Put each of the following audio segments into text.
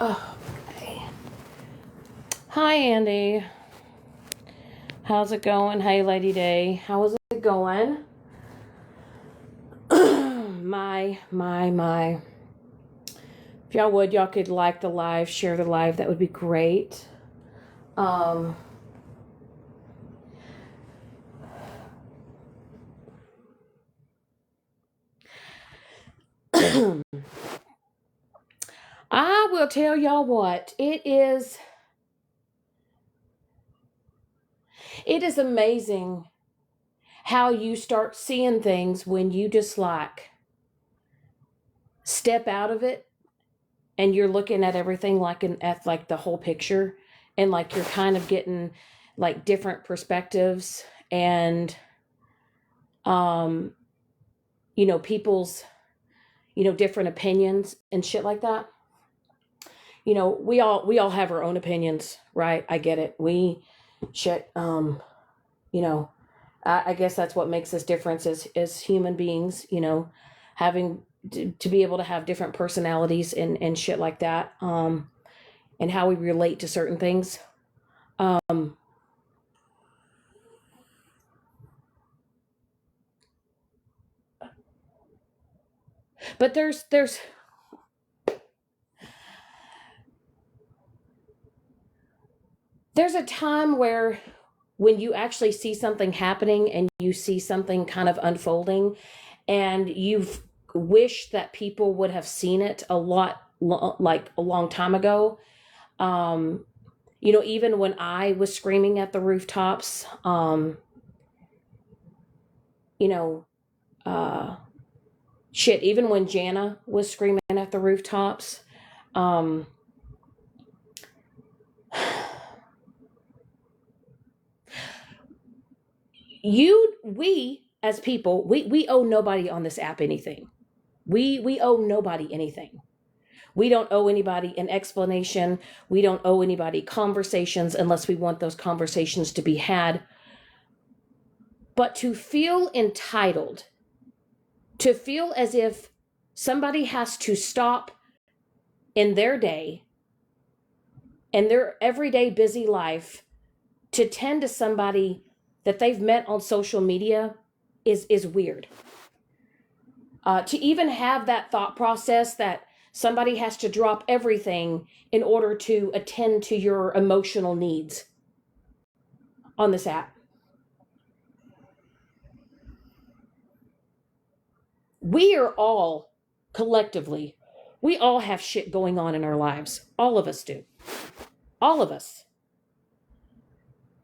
Oh, okay. Hi, Andy. How's it going? Hey, Lady Day. How is it going? my. If y'all would, y'all could like the live, share the live. That would be great. Um, I will tell y'all what. It is amazing how you start seeing things when you just like step out of it and you're looking at everything like at like the whole picture, and like you're kind of getting like different perspectives and um people's different opinions and shit like that. We all have our own opinions, right? I get it. We shit you know I guess that's what makes us different as human beings, having to be able to have different personalities and shit like that, and how we relate to certain things. um but there's a time where when you actually see something happening and you see something kind of unfolding, and you've wished that people would have seen it a lot, like a long time ago. um Even when I was screaming at the rooftops, you know uh shit, even when Jana was screaming at the rooftops, um we as people, we owe nobody on this app anything. We owe nobody anything. We don't owe anybody an explanation. We don't owe anybody conversations unless we want those conversations to be had. But to feel entitled, to feel as if somebody has to stop in their day and their everyday busy life to tend to somebody that they've met on social media is weird. To even have that thought process that somebody has to drop everything in order to attend to your emotional needs on this app. We are all collectively, we all have shit going on in our lives. All of us do. All of us.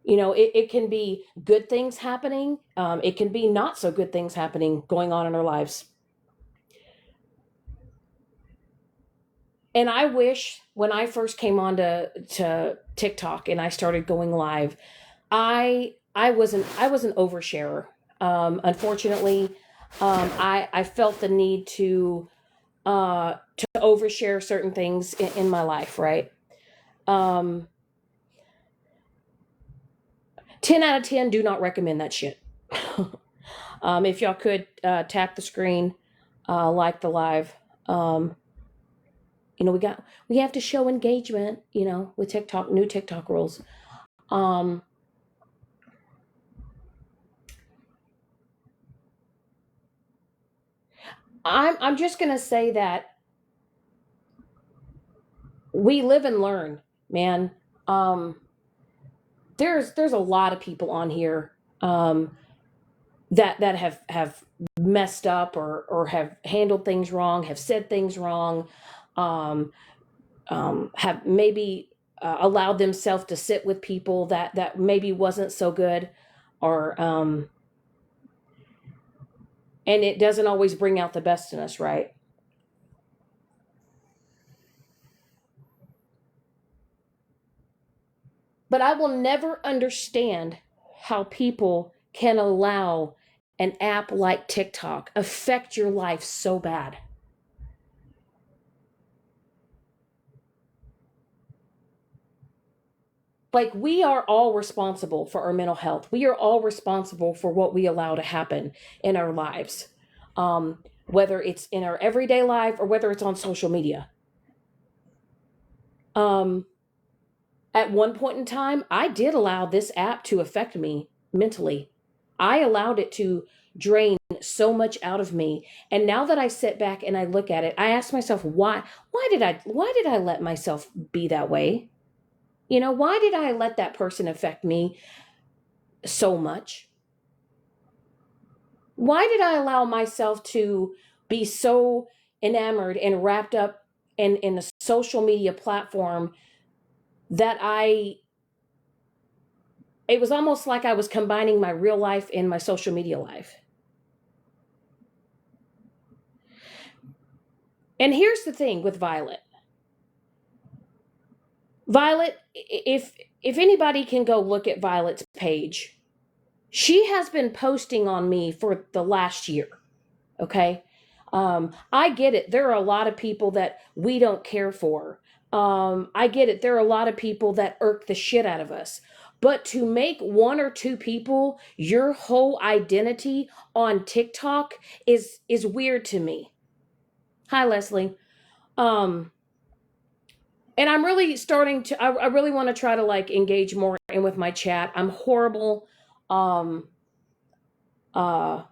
It can be good things happening. It can be not so good things happening going on in our lives. And I wish when I first came on to TikTok and I started going live, I was an oversharer. Unfortunately, I felt the need to overshare certain things in my life, right? Um, 10 out of 10 do not recommend that shit. If y'all could tap the screen, like the live. Um, we have to show engagement, with TikTok, new TikTok rules. Um, I'm just gonna say that we live and learn, man. Um, there's a lot of people on here, that have messed up or have handled things wrong, have said things wrong, um, have maybe allowed themselves to sit with people that maybe wasn't so good, or and it doesn't always bring out the best in us, right? But I will never understand how people can allow an app like TikTok affect your life so bad. Like, we are all responsible for our mental health. We are all responsible for what we allow to happen in our lives. Whether it's in our everyday life or whether it's on social media. Um, at one point in time, I did allow this app to affect me mentally. I allowed it to drain so much out of me. And now that I sit back and I look at it, I ask myself, why did I let myself be that way? Why did I let that person affect me so much? Why did I allow myself to be so enamored and wrapped up in a social media platform that it was almost like I was combining my real life and my social media life. And here's the thing with Violet. Violet, if anybody can go look at Violet's page, she has been posting on me for the last year. Okay. I get it. There are a lot of people that we don't care for. I get it. There are a lot of people that irk the shit out of us. But to make one or two people your whole identity on TikTok is weird to me. Hi, Leslie. Um, and I'm really starting to. I really want to try to like engage more in with my chat. I'm horrible. Um, uh,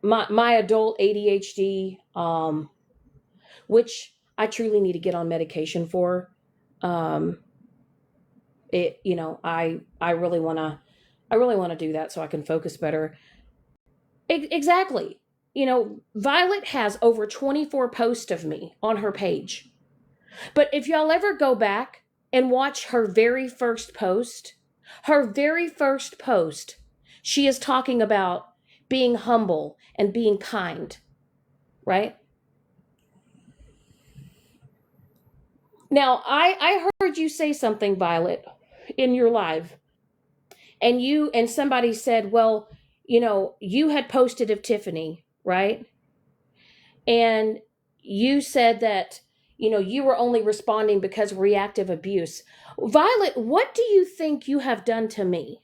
my adult ADHD. Which I truly need to get on medication for. Um, I really want to do that so I can focus better. Exactly. Violet has over 24 posts of me on her page. But if y'all ever go back and watch her very first post, she is talking about being humble and being kind, right? Now, I heard you say something, Violet, in your live, and somebody said, well, you had posted of Tiffany, right? And you said that, you were only responding because of reactive abuse. Violet, what do you think you have done to me?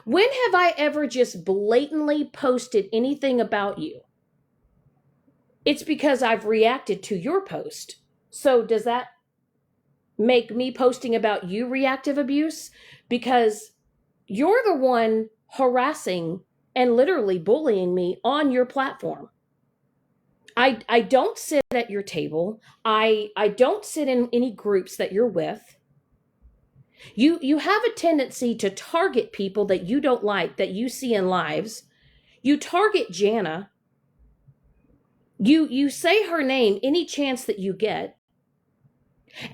When have I ever just blatantly posted anything about you? It's because I've reacted to your post. So does that make me posting about you reactive abuse? Because you're the one harassing and literally bullying me on your platform. I don't sit at your table. I don't sit in any groups that you're with. You have a tendency to target people that you don't like, that you see in lives. You target Jana. You say her name any chance that you get.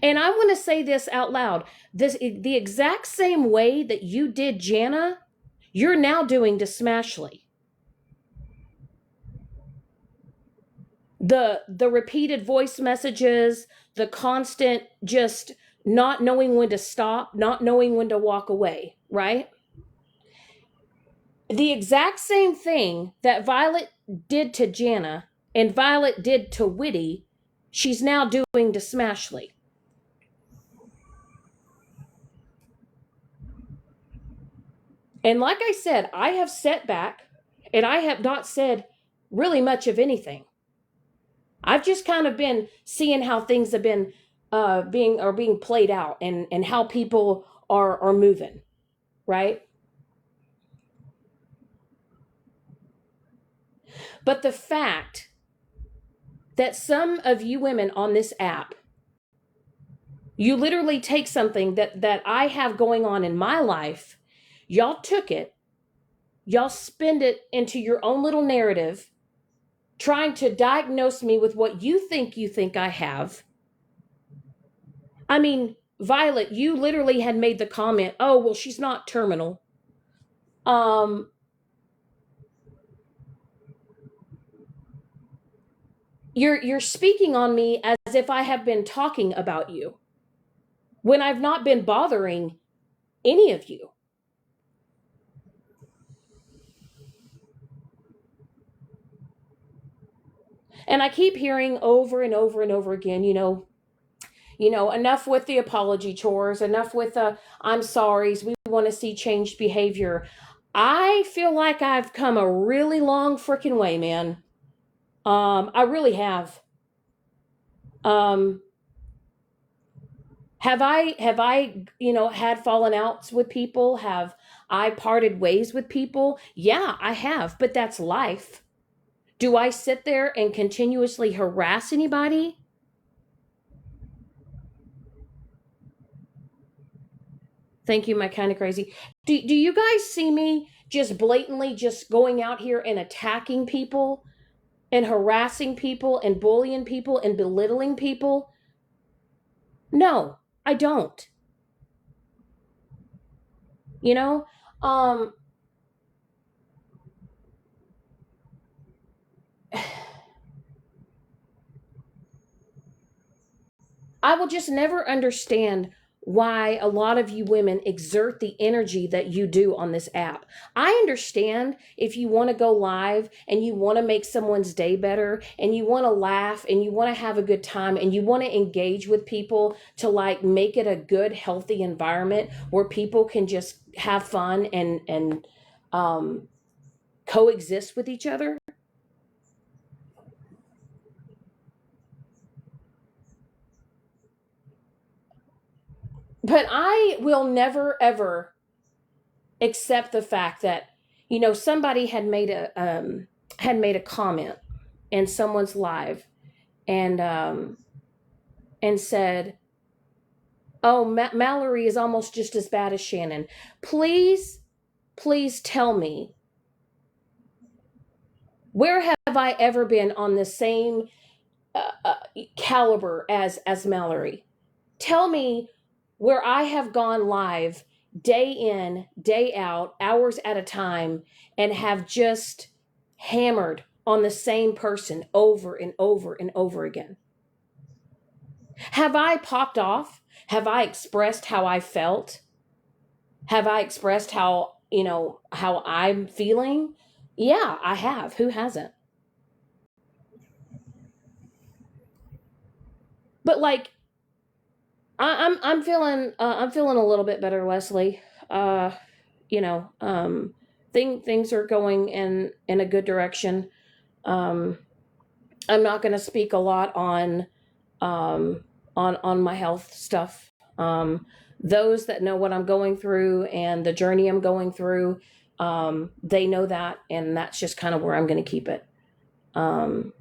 And I want to say this out loud. The exact same way that you did Jana, you're now doing to Smashley. The repeated voice messages, the constant just not knowing when to stop, not knowing when to walk away, right? The exact same thing that Violet did to Jana and Violet did to Whitty, she's now doing to Smashley. And like I said, I have set back and I have not said really much of anything. I've just kind of been seeing how things have been being played out, and how people are moving, right? But the fact that some of you women on this app, you literally take something that I have going on in my life, y'all took it, y'all spin it into your own little narrative, trying to diagnose me with what you think I have. I mean, Violet, you literally had made the comment, oh, well, she's not terminal. Um, you're speaking on me as if I have been talking about you when I've not been bothering any of you. And I keep hearing over and over and over again, enough with the apology chores, enough with the I'm sorries, we want to see changed behavior. I feel like I've come a really long freaking way, man. I really have. Um, Have I, had fallen outs with people? Have I parted ways with people? Yeah, I have, but that's life. Do I sit there and continuously harass anybody? Thank you, my kind of crazy. Do you guys see me just blatantly just going out here and attacking people and harassing people and bullying people and belittling people? No, I don't. You know, um, I will just never understand why a lot of you women exert the energy that you do on this app. I understand if you want to go live and you want to make someone's day better and you want to laugh and you want to have a good time and you want to engage with people to like make it a good, healthy environment where people can just have fun and um, coexist with each other. But I will never ever accept the fact that somebody had made a comment in someone's live and said, "Oh, Mallory is almost just as bad as Shannon." Please, please tell me, where have I ever been on the same caliber as Mallory? Tell me where I have gone live day in, day out, hours at a time, and have just hammered on the same person over and over and over again. Have I popped off? Have I expressed how I felt? Have I expressed how I'm feeling? Yeah, I have. Who hasn't? But like I'm feeling a little bit better, Leslie. Uh, you know, things are going in a good direction. Um, I'm not going to speak a lot um, on my health stuff. Those that know what I'm going through and the journey I'm going through, they know that, and that's just kind of where I'm going to keep it. Um,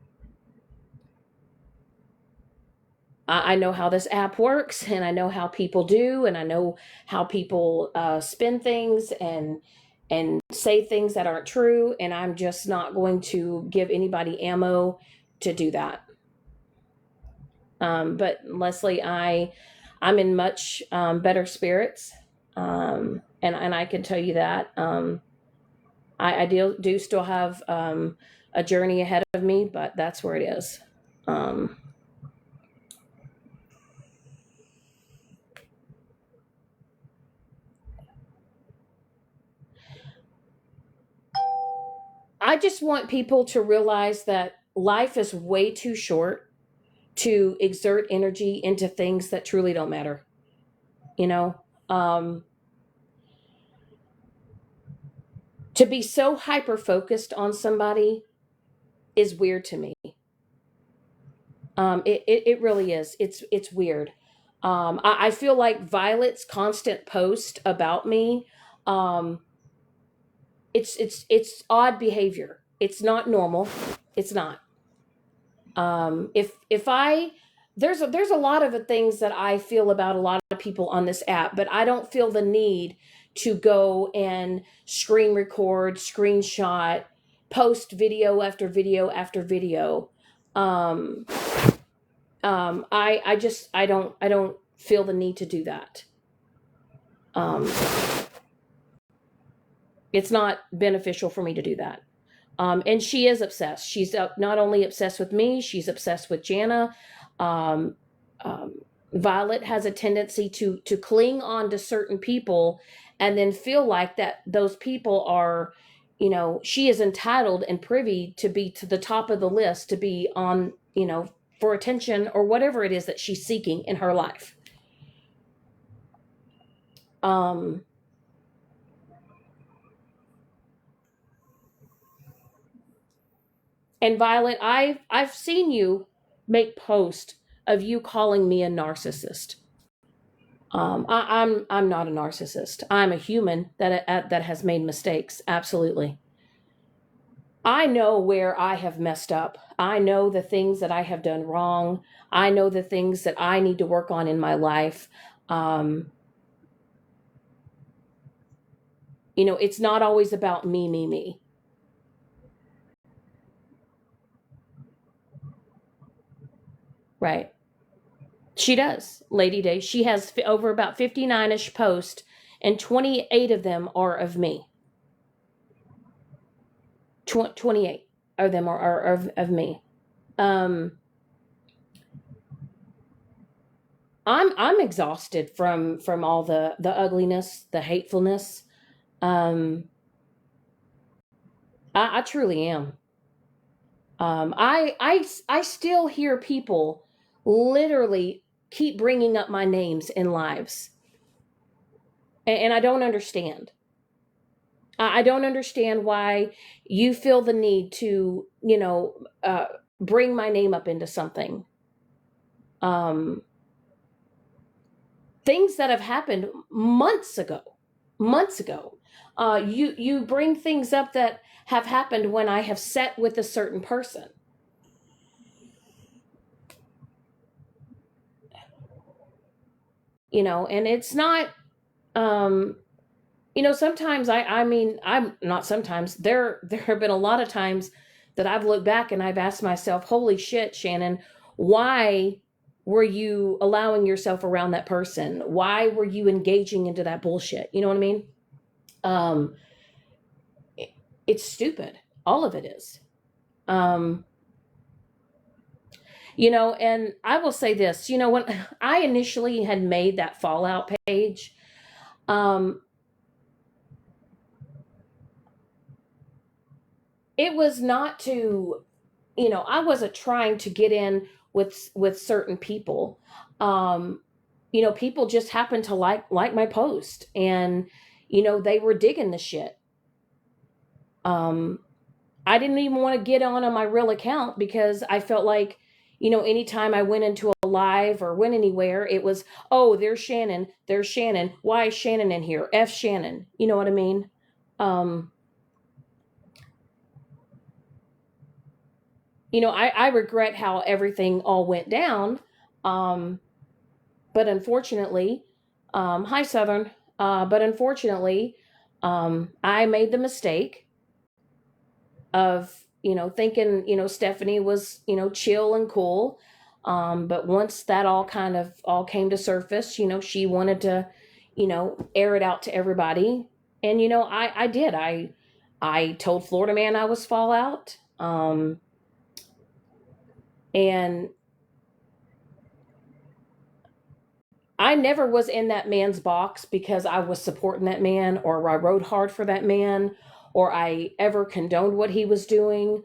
I know how this app works, and I know how people do, and I know how people spin things and say things that aren't true, and I'm just not going to give anybody ammo to do that. But Leslie, I'm in much better spirits, and I can tell you that I do still have a journey ahead of me, but that's where it is. Um, I just want people to realize that life is way too short to exert energy into things that truly don't matter. You know, um, to be so hyper focused on somebody is weird to me. It really is. It's weird. I feel like Violet's constant post about me. Um, it's odd behavior. It's not normal. It's not. If I there's a lot of things that I feel about a lot of people on this app, but I don't feel the need to go and screen record, screenshot, post video after video after video. Um, I don't feel the need to do that. Um, it's not beneficial for me to do that. And she is obsessed. She's not only obsessed with me, she's obsessed with Jana. Um, um, Violet has a tendency to cling on to certain people and then feel like that those people are, she is entitled and privy to be to the top of the list, to be on, for attention or whatever it is that she's seeking in her life. Um, and Violet, I've seen you make post of you calling me a narcissist. I'm not a narcissist. I'm a human that has made mistakes. Absolutely. I know where I have messed up. I know the things that I have done wrong. I know the things that I need to work on in my life. Um, it's not always about me, me, me. Right. She does, Lady Day. She has over about 59-ish posts, and 28 of them are of me. 28 of them are of me. Um, I'm exhausted from all the ugliness, the hatefulness. Um, I truly am. I still hear people literally keep bringing up my names in lives, and I don't understand. I don't understand why you feel the need to, bring my name up into something. Um, Things that have happened months ago, months ago. You bring things up that have happened when I have sat with a certain person, and it's not. Um, Sometimes I'm not sometimes. There have been a lot of times that I've looked back and I've asked myself, "Holy shit, Shannon, why were you allowing yourself around that person? Why were you engaging into that bullshit?" You know what I mean? Um, it- it's stupid. All of it is. Um, and I will say this. When I initially had made that Fallout page, um, it was not to, I wasn't trying to get in with certain people. um People just happened to like my post, and they were digging the shit. um I didn't even want to get on my real account because I felt like, anytime I went into a live or went anywhere, it was, oh, there's Shannon, why is Shannon in here, F Shannon, you know what I mean? um I regret how everything all went down. Um, but unfortunately, hi Southern. But unfortunately, I made the mistake of, thinking, Stephanie was, chill and cool. But once that all came to surface, she wanted to, air it out to everybody. And, I did. I told Florida Man I was Fallout. And I never was in that man's box because I was supporting that man, or I rode hard for that man, or I ever condoned what he was doing.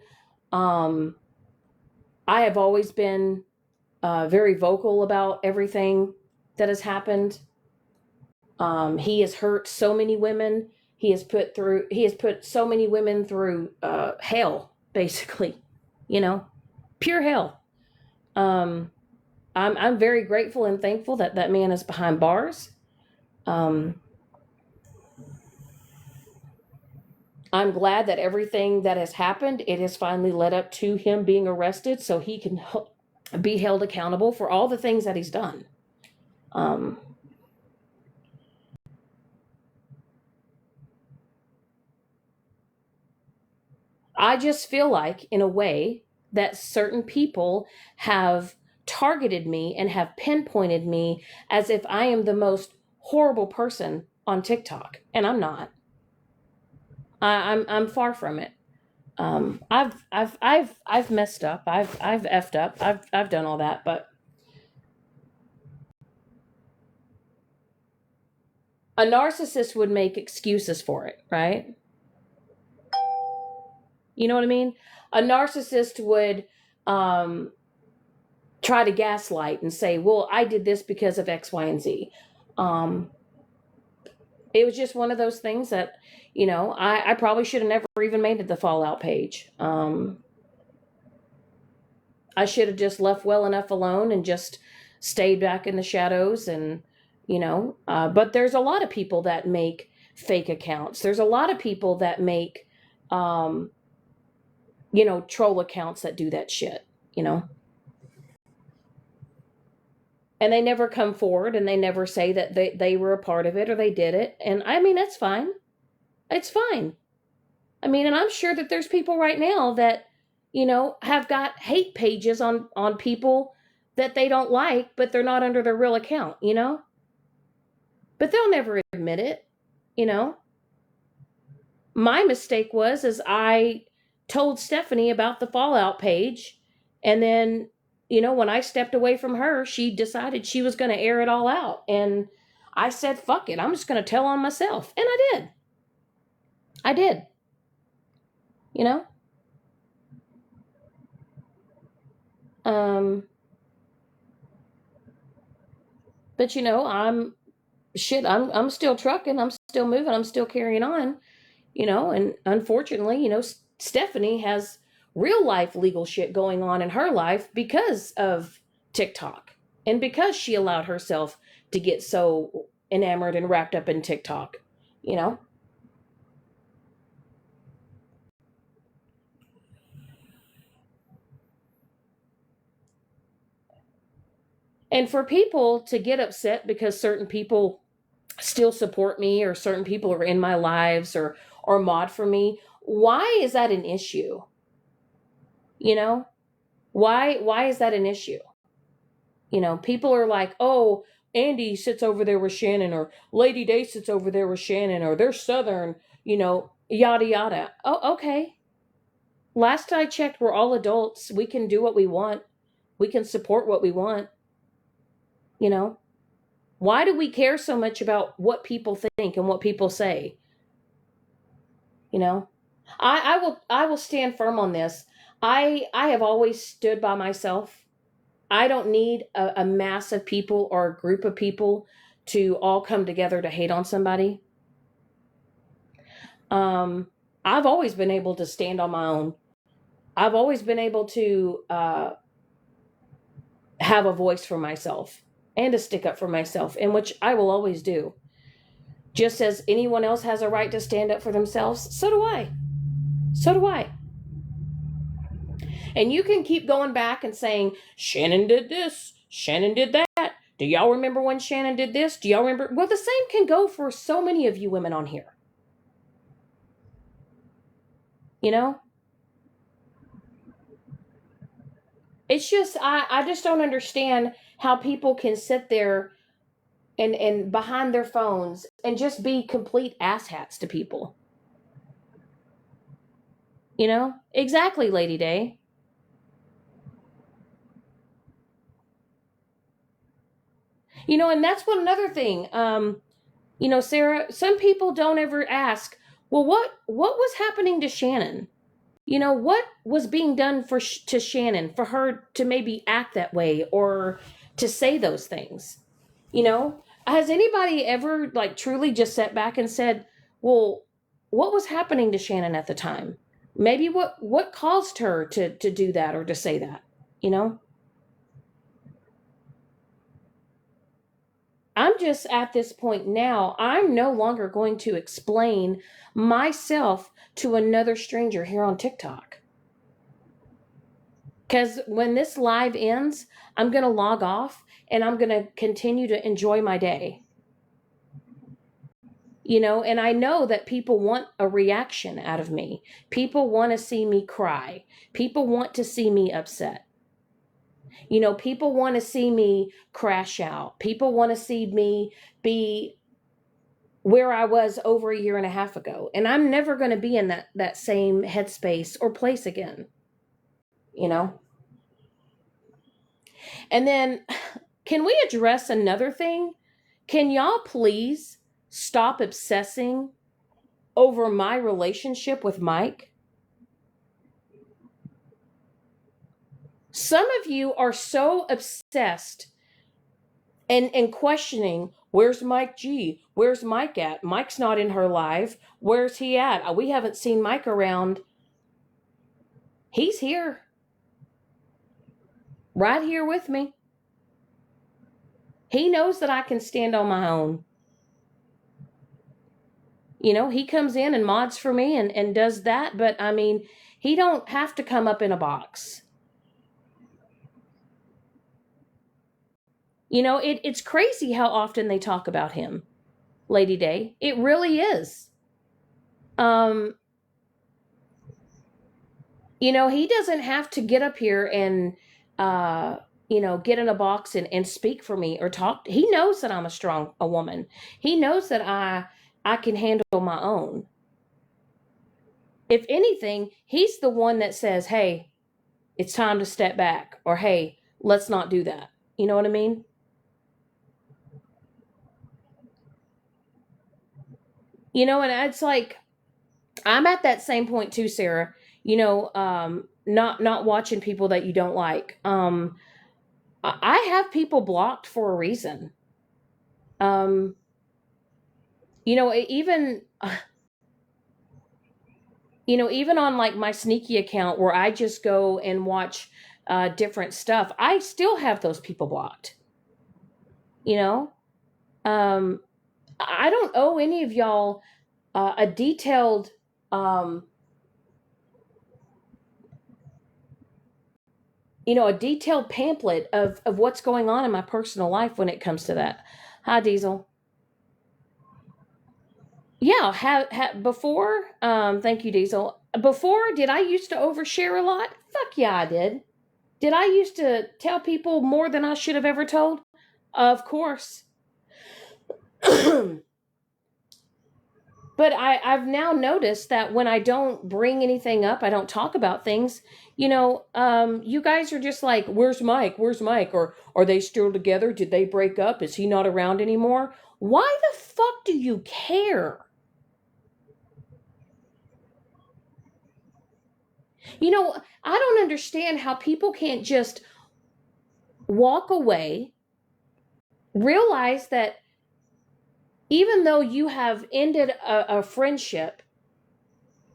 Um, I have always been very vocal about everything that has happened. He has hurt so many women. He has put so many women through hell, basically, you know, pure hell. Um, I'm very grateful and thankful that that man is behind bars. Um, I'm glad that everything that has happened, it has finally led up to him being arrested so he can be held accountable for all the things that he's done. Um, I just feel like, in a way, that certain people have targeted me and have pinpointed me as if I am the most horrible person on TikTok, and I'm not. I'm far from it. I've messed up. I've effed up. I've done all that, but a narcissist would make excuses for it, right? You know what I mean? A narcissist would um, try to gaslight and say, "Well, I did this because of X, Y, and Z." Um, it was just one of those things that, I probably should have never even made it the Fallout page. I should have just left well enough alone and just stayed back in the shadows and, But there's a lot of people that make fake accounts. There's a lot of people that make, um, troll accounts that do that shit, you know, and they never come forward and they never say that they were a part of it or they did it. And I mean, that's fine. It's fine. I mean, and I'm sure that there's people right now that, have got hate pages on people that they don't like, but they're not under their real account. But they'll never admit it, you know. My mistake was is I told Stephanie about the Fallout page, and then, when I stepped away from her, she decided she was going to air it all out, and I said, "Fuck it, I'm just going to tell on myself," and I did. I did. You know. Um, but I'm still trucking, I'm still moving, I'm still carrying on, and unfortunately, Stephanie has real life legal shit going on in her life because of TikTok and because she allowed herself to get so enamored and wrapped up in TikTok, you know? And for people to get upset because certain people still support me or certain people are in my lives or mod for me, why is that an issue? You know? Why is that an issue? People are like, "Oh, Andy sits over there with Shannon, or Lady Day sits over there with Shannon, or they're Southern, yada yada." Oh, okay. Last I checked, we're all adults. We can do what we want. We can support what we want. You know, why do we care so much about what people think and what people say? You know, I will stand firm on this. I have always stood by myself. I don't need a mass of people or a group of people to all come together to hate on somebody. Um, I've always been able to stand on my own. I've always been able to have a voice for myself and to stick up for myself, and which I will always do. Just as anyone else has a right to stand up for themselves, so do I. So do I. And you can keep going back and saying, Shannon did this, Shannon did that. Do y'all remember when Shannon did this? Do y'all remember? Well, the same can go for so many of you women on here. You know? It's just, I just don't understand how people can sit there and behind their phones and just be complete asshats to people. Exactly, Lady Day. And that's what another thing. Sarah, some people don't ever ask, well, what was happening to Shannon? What was being done to Shannon for her to maybe act that way or to say those things? Has anybody ever like truly just sat back and said, well, what was happening to Shannon at the time? Maybe what caused her to do that or to say that? You know? I'm just at this point now, I'm no longer going to explain myself to another stranger here on TikTok. Because when this live ends, I'm going to log off and I'm going to continue to enjoy my day. And I know that people want a reaction out of me. People want to see me cry. People want to see me upset. People want to see me crash out. People want to see me be where I was over a year and a half ago. And I'm never going to be in that same headspace or place again. You know? And then, can we address another thing? Can y'all please stop obsessing over my relationship with Mike? Some of you are so obsessed and questioning, where's Mike G? Where's Mike at? Mike's not in her live. Where's he at? We haven't seen Mike around. He's here. Right here with me. He knows that I can stand on my own. He comes in and mods for me and does that, but I mean, he don't have to come up in a box. It's crazy how often they talk about him, Lady Day. It really is. He doesn't have to get up here and get in a box and speak for me or talk. He knows that I'm a woman. He knows that I can handle my own. If anything, he's the one that says, "Hey, it's time to step back," or "Hey, let's not do that." You know what I mean? And it's like I'm at that same point too, Sarah. Not watching people that you don't like. I have people blocked for a reason. Um, even even on like my sneaky account where I just go and watch different stuff, I still have those people blocked. You know, um, I don't owe any of y'all a detailed a detailed pamphlet of what's going on in my personal life when it comes to that. Hi, Diesel. Yeah, before. Thank you, Diesel. Before, did I used to overshare a lot? Fuck yeah, I did. Did I used to tell people more than I should have ever told? Of course. But I've now noticed that when I don't bring anything up, I don't talk about things, you guys are just like, "Where's Mike? Where's Mike?" Or, "Are they still together? Did they break up? Is he not around anymore?" Why the fuck do you care? I don't understand how people can't just walk away, realize that even though you have ended a friendship,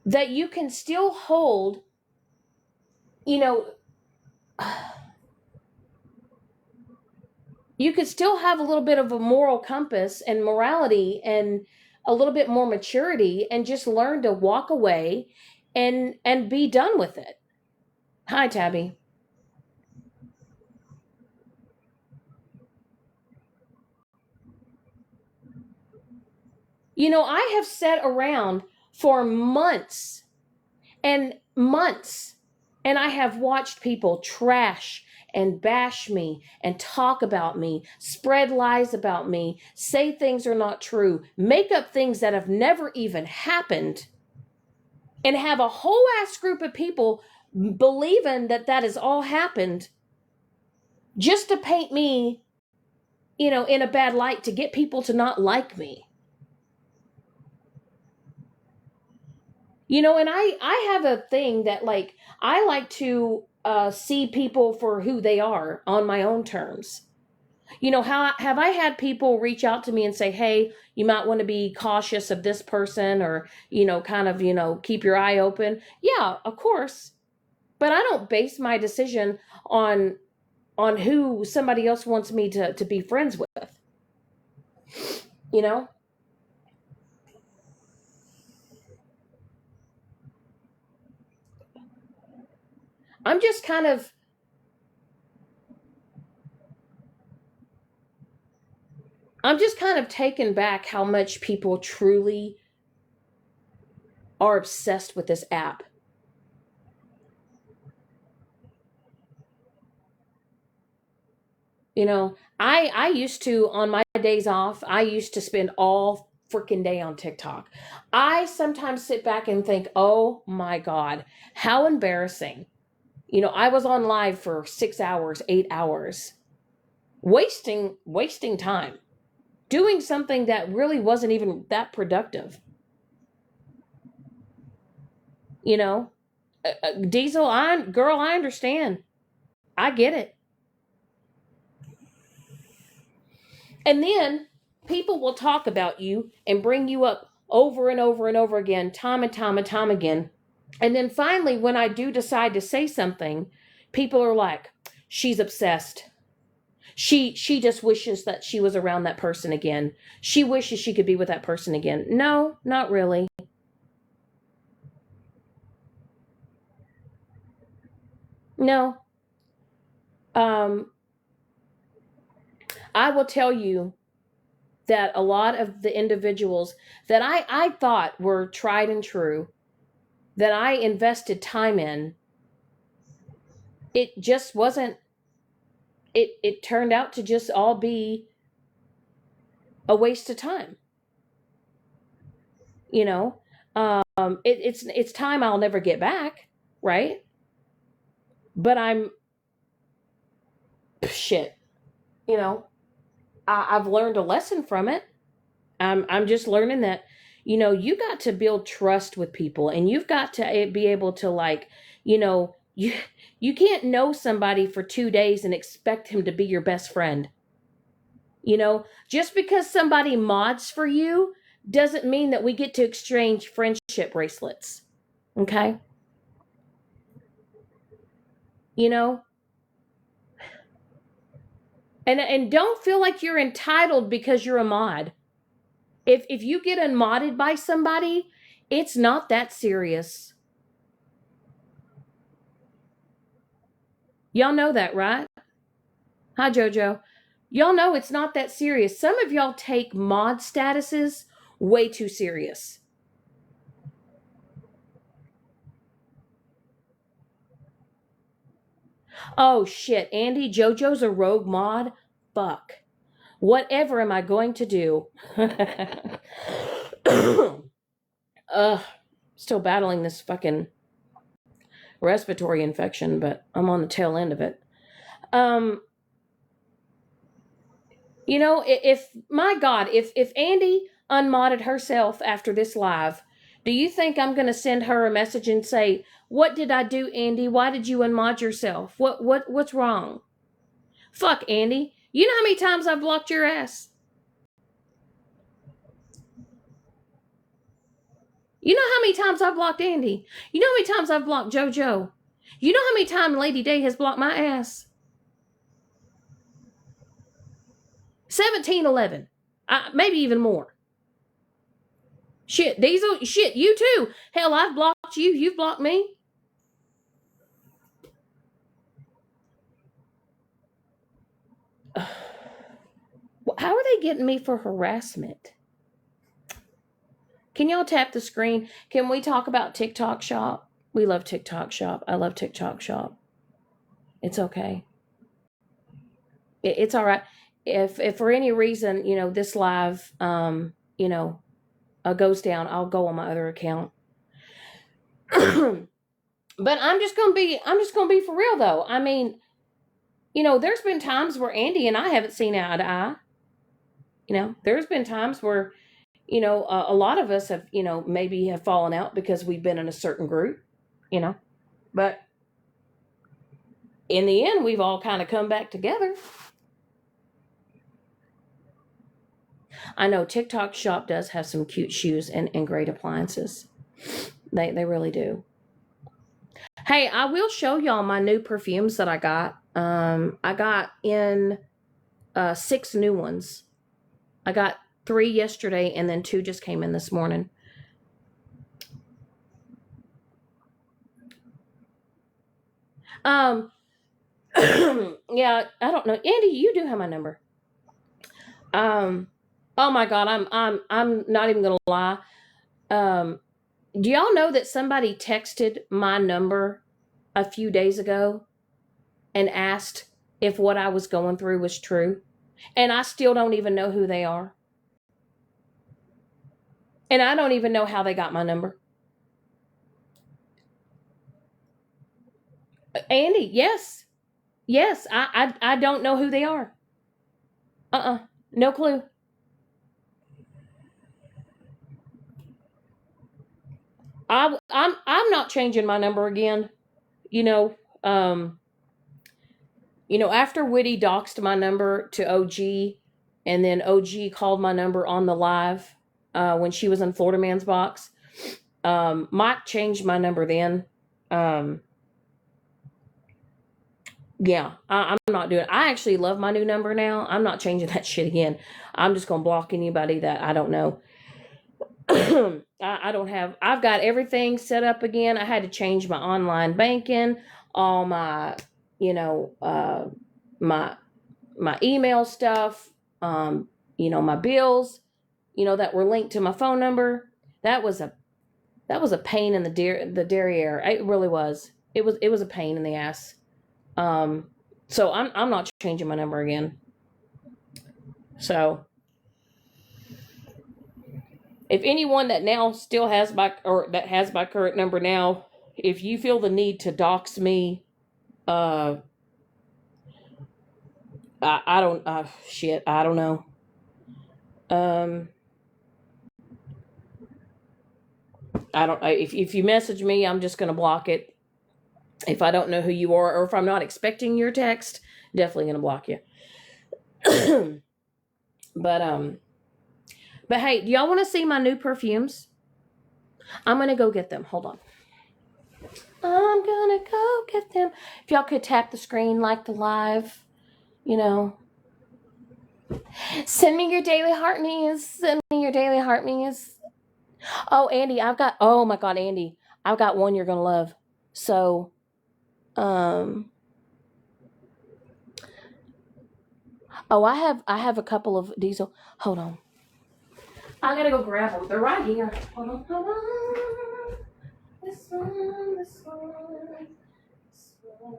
that you can still hold, you know, you could still have a little bit of a moral compass and morality and a little bit more maturity and just learn to walk away and be done with it. Hi, Tabby. I have sat around for months and months, and I have watched people trash and bash me and talk about me, spread lies about me, say things are not true, make up things that have never even happened, and have a whole ass group of people believing that that has all happened just to paint me, in a bad light to get people to not like me. And I have a thing that, like, I like to see people for who they are on my own terms. How have I had people reach out to me and say, "Hey, you might want to be cautious of this person," or, kind of, keep your eye open. Yeah, of course. But I don't base my decision on who somebody else wants me to be friends with. You know? I'm just kind of I'm just kind of taken back how much people truly are obsessed with this app. I used to, on my days off, I used to spend all freaking day on TikTok. I sometimes sit back and think, "Oh my God, how embarrassing." I was on live for 6 hours, 8 hours, wasting time, doing something that really wasn't even that productive. You know, Diesel, girl, I understand. I get it. And then people will talk about you and bring you up over and over and over again, time and time and time again. And then finally, when I do decide to say something, people are like, "She's obsessed. She just wishes that she was around that person again. She wishes she could be with that person again. No, not really. No. Um, I will tell you that a lot of the individuals that I thought were tried and true, that I invested time in, it just wasn't, it turned out to just all be a waste of time. You know, it's time I'll never get back, right? But I'm shit. You know, I've learned a lesson from it. I'm just learning that, you got to build trust with people, and you've got to be able to, like, you can't know somebody for 2 days and expect him to be your best friend. Just because somebody mods for you doesn't mean that we get to exchange friendship bracelets. Okay? You know? And don't feel like you're entitled because you're a mod. If you get unmodded by somebody, it's not that serious. Y'all know that, right? Hi, Jojo. Y'all know it's not that serious. Some of y'all take mod statuses way too serious. Oh shit, Andy, JoJo's a rogue mod? Fuck. Whatever am I going to do? Still battling this fucking respiratory infection, but I'm on the tail end of it. If my God, if Andy unmodded herself after this live, do you think I'm going to send her a message and say, "What did I do, Andy? Why did you unmod yourself? What's wrong?" Fuck, Andy. You know how many times I've blocked your ass? You know how many times I've blocked Andy? You know how many times I've blocked JoJo? You know how many times Lady Day has blocked my ass? 17, 11. Maybe even more. Shit, Diesel, shit, you too. Hell, I've blocked you. You've blocked me. How are they getting me for harassment? Can y'all tap the screen? Can we talk about TikTok Shop? We love TikTok Shop. I love TikTok Shop. It's okay. It's all right. If for any reason, this live, goes down, I'll go on my other account. But I'm just gonna be for real though. I mean, there's been times where Andy and I haven't seen eye to eye. There's been times where, a lot of us have, maybe have fallen out because we've been in a certain group, but in the end, we've all kind of come back together. I know TikTok Shop does have some cute shoes and great appliances. They really do. Hey, I will show y'all my new perfumes that I got. I got in 6 new ones. I got 3 yesterday, and then 2 just came in this morning. Yeah, I don't know. Andy, you do have my number. Oh my God, I'm not even gonna lie. Do y'all know that somebody texted my number a few days ago and asked if what I was going through was true? And I still don't even know who they are. And I don't even know how they got my number. Andy, yes. Yes, I don't know who they are. No clue. I'm not changing my number again. After Witty doxed my number to OG, and then OG called my number on the live when she was in Florida Man's box. Mike changed my number then. Yeah, I'm not doing it. I actually love my new number now. I'm not changing that shit again. I'm just going to block anybody that I don't know. I don't have, I've got everything set up again. I had to change my online banking, all my, you know, my, my email stuff, my bills, that were linked to my phone number. That was a pain in the derriere. It really was. It was a pain in the ass. So I'm not changing my number again. So if anyone that now still has that has my current number now, if you feel the need to dox me, uh, I don't, shit, I don't know. If you message me, I'm just gonna block it. If I don't know who you are, or if I'm not expecting your text, definitely gonna block you. but hey, do y'all want to see my new perfumes? I'm gonna go get them. Hold on. I'm gonna go get them. If y'all could tap the screen like the live, send me your daily heart me's. Send me your daily heart me's. Oh, Andy, oh my God, Andy, I've got one you're gonna love. So, oh, I have a couple of diesel. Hold on. I gotta go grab them. They're right here. Hold on, hold on. This one, this one, this one,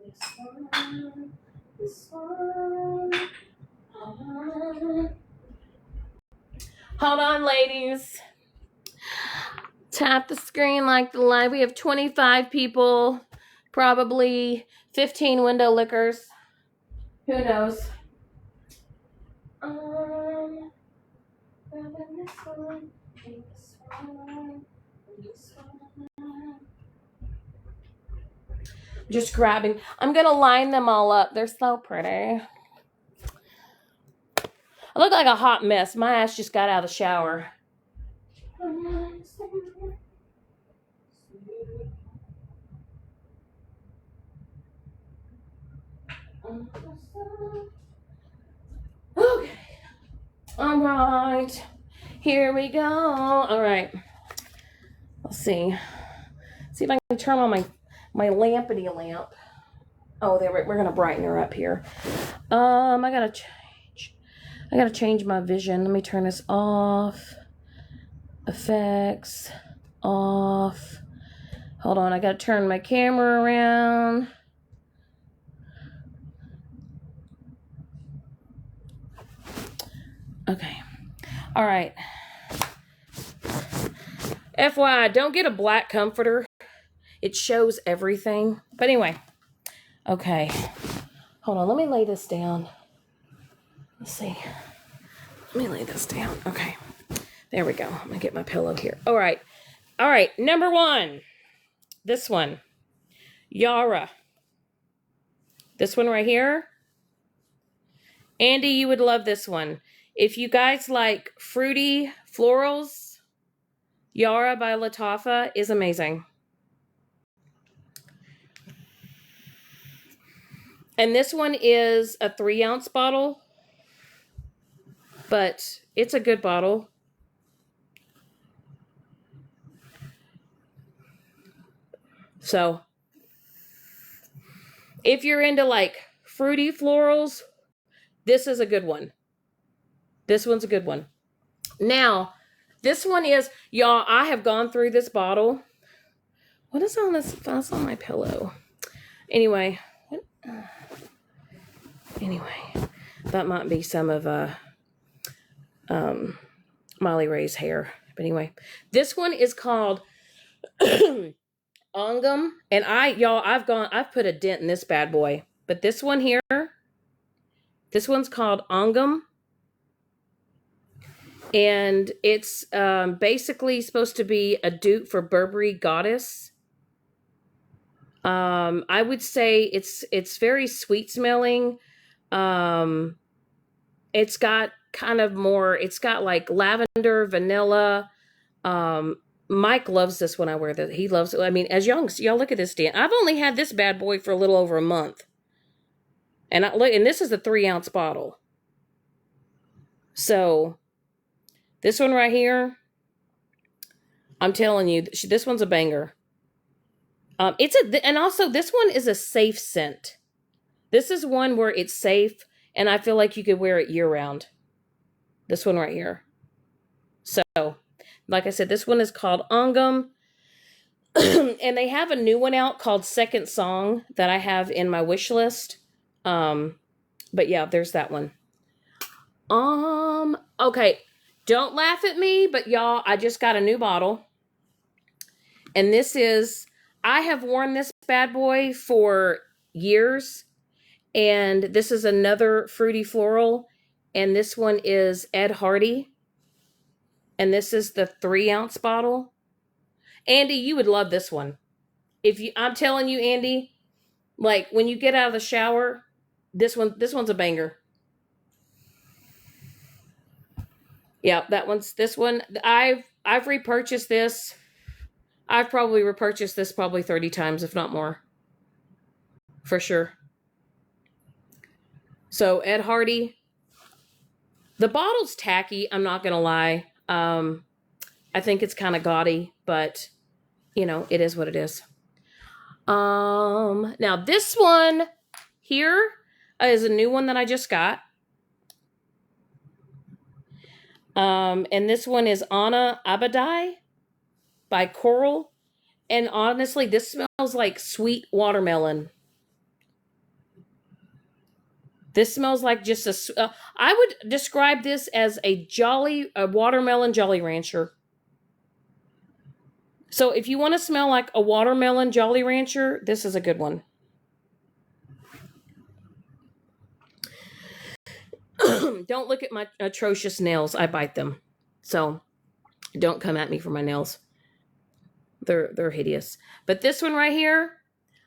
this one, this one. Hold on, ladies. Tap the screen like the live. We have 25 people, probably 15 window lickers. Who knows? This one, this one, this one. Just grabbing. I'm gonna line them all up. They're so pretty. I look like a hot mess. My ass just got out of the shower. Okay. All right. Here we go. All right. Let's see. See if I can turn on my lampity lamp. Oh, there we're gonna brighten her up here. I gotta change my vision. Let me turn this off. Effects off. Hold on, I gotta turn my camera around. Okay. All right. FYI, don't get a black comforter. It shows everything. But anyway. Okay. Hold on, let me lay this down. Let's see. Let me lay this down. Okay. There we go. I'm gonna get my pillow here. All right. All right. Number 1. This one. Yara. This one right here. Andy, you would love this one. If you guys like fruity florals, Yara by Lattafa is amazing. And this one is a 3-ounce bottle, but it's a good bottle. So, if you're into like fruity florals, this is a good one. This one's a good one. Now, this one is, y'all, I have gone through this bottle. What is on this? That's on my pillow. Anyway, that might be some of Molly Ray's hair. But anyway, this one is called Ongum, and I've put a dent in this bad boy. But this one here, this one's called Ongum, and it's basically supposed to be a dupe for Burberry Goddess. I would say it's very sweet smelling. It's got kind of more. It's got like lavender, vanilla, Mike loves this when I wear this. He loves it. I mean, as young, y'all look at this, Dan. I've only had this bad boy for a little over a month. And and this is a 3-ounce bottle. So this one right here, I'm telling you, this one's a banger. And also this one is a safe scent. This is one where it's safe, and I feel like you could wear it year round. This one right here. So, like I said, this one is called Angam. And they have a new one out called Second Song that I have in my wish list. But yeah, there's that one. Okay. Don't laugh at me, but y'all, I just got a new bottle. And I have worn this bad boy for years. And this is another fruity floral. And this one is Ed Hardy. And this is the 3-ounce bottle. Andy, you would love this one. I'm telling you, Andy, like when you get out of the shower, this one's a banger. Yeah, this one. I've repurchased this. I've probably repurchased this 30 times, if not more. For sure. So Ed Hardy. The bottle's tacky, I'm not gonna lie. I think it's kind of gaudy, but it is what it is. Now this one here is a new one that I just got. And this one is Anna Abadai by Coral. And honestly, this smells like sweet watermelon. This smells like just I would describe this as a watermelon Jolly Rancher. So if you want to smell like a watermelon Jolly Rancher, this is a good one. Don't look at my atrocious nails. I bite them. So don't come at me for my nails. They're hideous. But this one right here,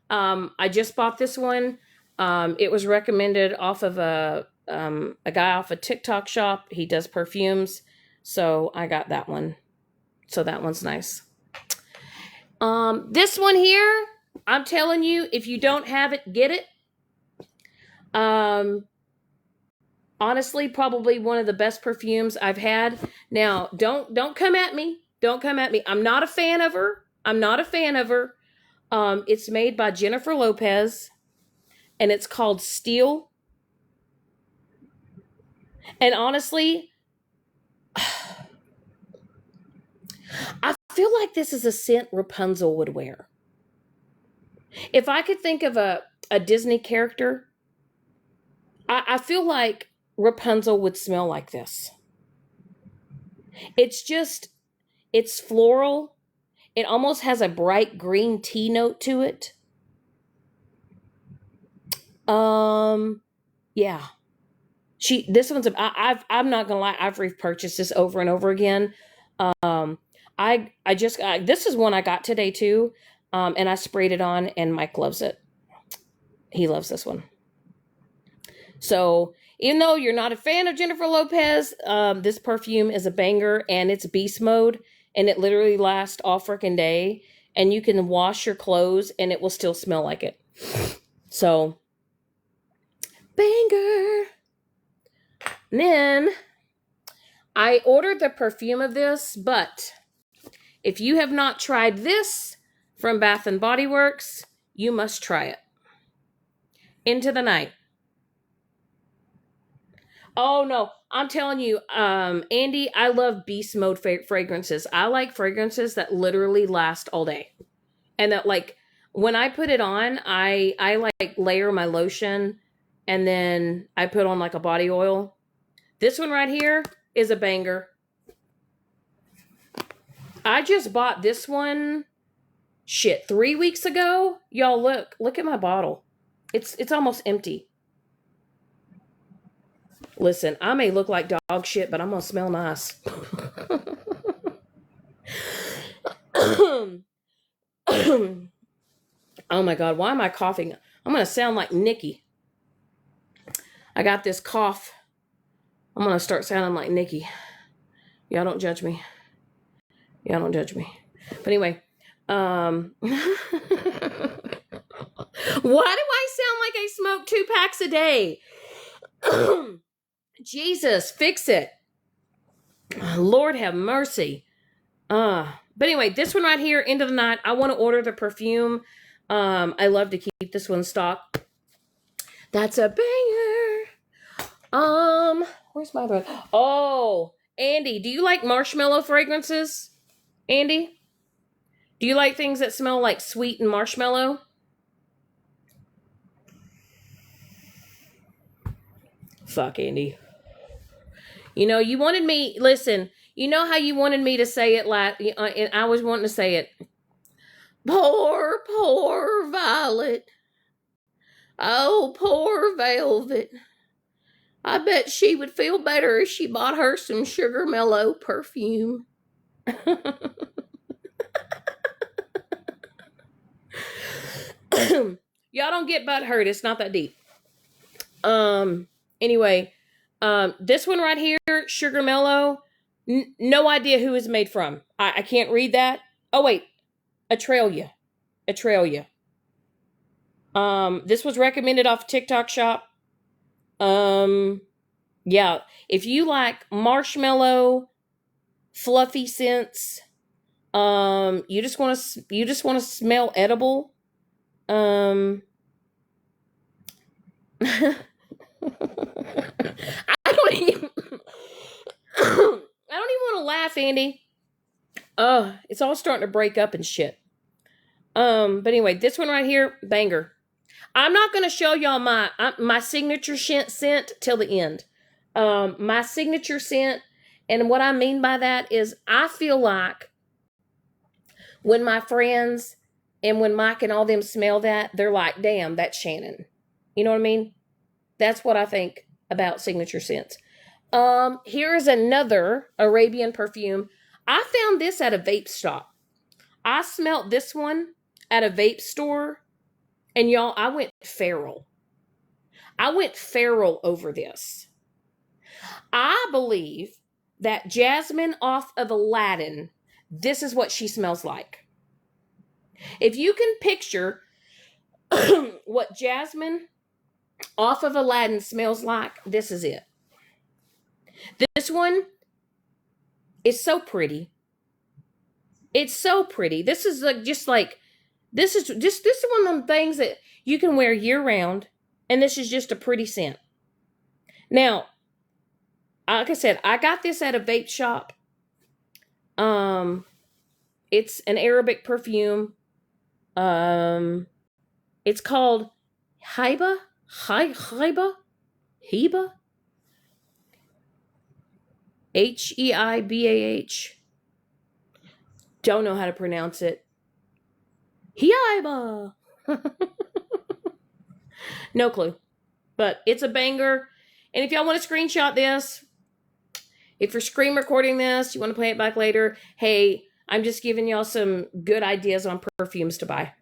I just bought this one. It was recommended off of a guy off a TikTok shop. He does perfumes. So I got that one. So that one's nice. This one here, I'm telling you, if you don't have it, get it. Honestly, probably one of the best perfumes I've had. Now, don't come at me. Don't come at me. I'm not a fan of her. It's made by Jennifer Lopez, and it's called Steel. And honestly, I feel like this is a scent Rapunzel would wear. If I could think of a Disney character, I feel like Rapunzel would smell like this. It's floral. It almost has a bright green tea note to it. Yeah. I'm not gonna lie, I've repurchased this over and over again. This is one I got today too. And I sprayed it on, and Mike loves it. He loves this one. So even though you're not a fan of Jennifer Lopez, this perfume is a banger, and it's beast mode, and it literally lasts all freaking day, and you can wash your clothes and it will still smell like it. So banger. And then I ordered the perfume of this, but if you have not tried this from Bath and Body Works, you must try it. Into the Night. Oh no, I'm telling you, Andy, I love beast mode fragrances. I like fragrances that literally last all day. And that, like, when I put it on, I like layer my lotion, and then I put on like a body oil. This one right here is a banger. I just bought this one 3 weeks ago. Y'all look at my bottle. It's almost empty. Listen, I may look like dog shit, but I'm gonna smell nice. Oh my God, why am I coughing? I'm gonna sound like Nikki. I got this cough. I'm gonna start sounding like Nikki. Y'all don't judge me. Y'all don't judge me. But anyway, why do I sound like I smoke 2 packs a day? Jesus, fix it. Lord have mercy. But anyway, this one right here, End of the Night. I want to order the perfume. I love to keep this one stocked. That's a banger. Where's my other one? Oh, Andy, do you like marshmallow fragrances? Andy, do you like things that smell like sweet and marshmallow? Fuck, Andy. You know, you wanted me, listen, you know how you wanted me to say it like, and I was wanting to say it. Poor, poor Violet. Oh, poor Velvet. I bet she would feel better if she bought her some Sugar Mellow perfume. Y'all don't get butt hurt. It's not that deep. Anyway, this one right here, Sugar Mellow, no idea who it's made from. I can't read that. Oh, wait. Atralia. This was recommended off TikTok Shop. Yeah, if you like marshmallow, fluffy scents, you just want to smell edible. I don't even want to laugh, Andy. It's all starting to break up and shit. But anyway, this one right here, banger. I'm not going to show y'all my signature scent till the end. My signature scent, and what I mean by that is I feel like when my friends and when Mike and all them smell that, they're like, damn, that's Shannon. You know what I mean? That's what I think about signature scents. Here is another Arabian perfume. I found this at a vape shop. I smelt this one at a vape store, and y'all, I went feral. I went feral over this. I believe that Jasmine off of Aladdin, this is what she smells like. If you can picture what Jasmine off of Aladdin smells like, this is it. This one is so pretty. It's so pretty. This is this is one of them things that you can wear year round, and this is just a pretty scent. Now, like I said, I got this at a vape shop. It's an Arabic perfume. It's called Haiba. Haiba. Heibah. Don't know how to pronounce it. Haiba. No clue. But it's a banger. And if y'all want to screenshot this, if you're screen recording this, you want to play it back later, hey, I'm just giving y'all some good ideas on perfumes to buy.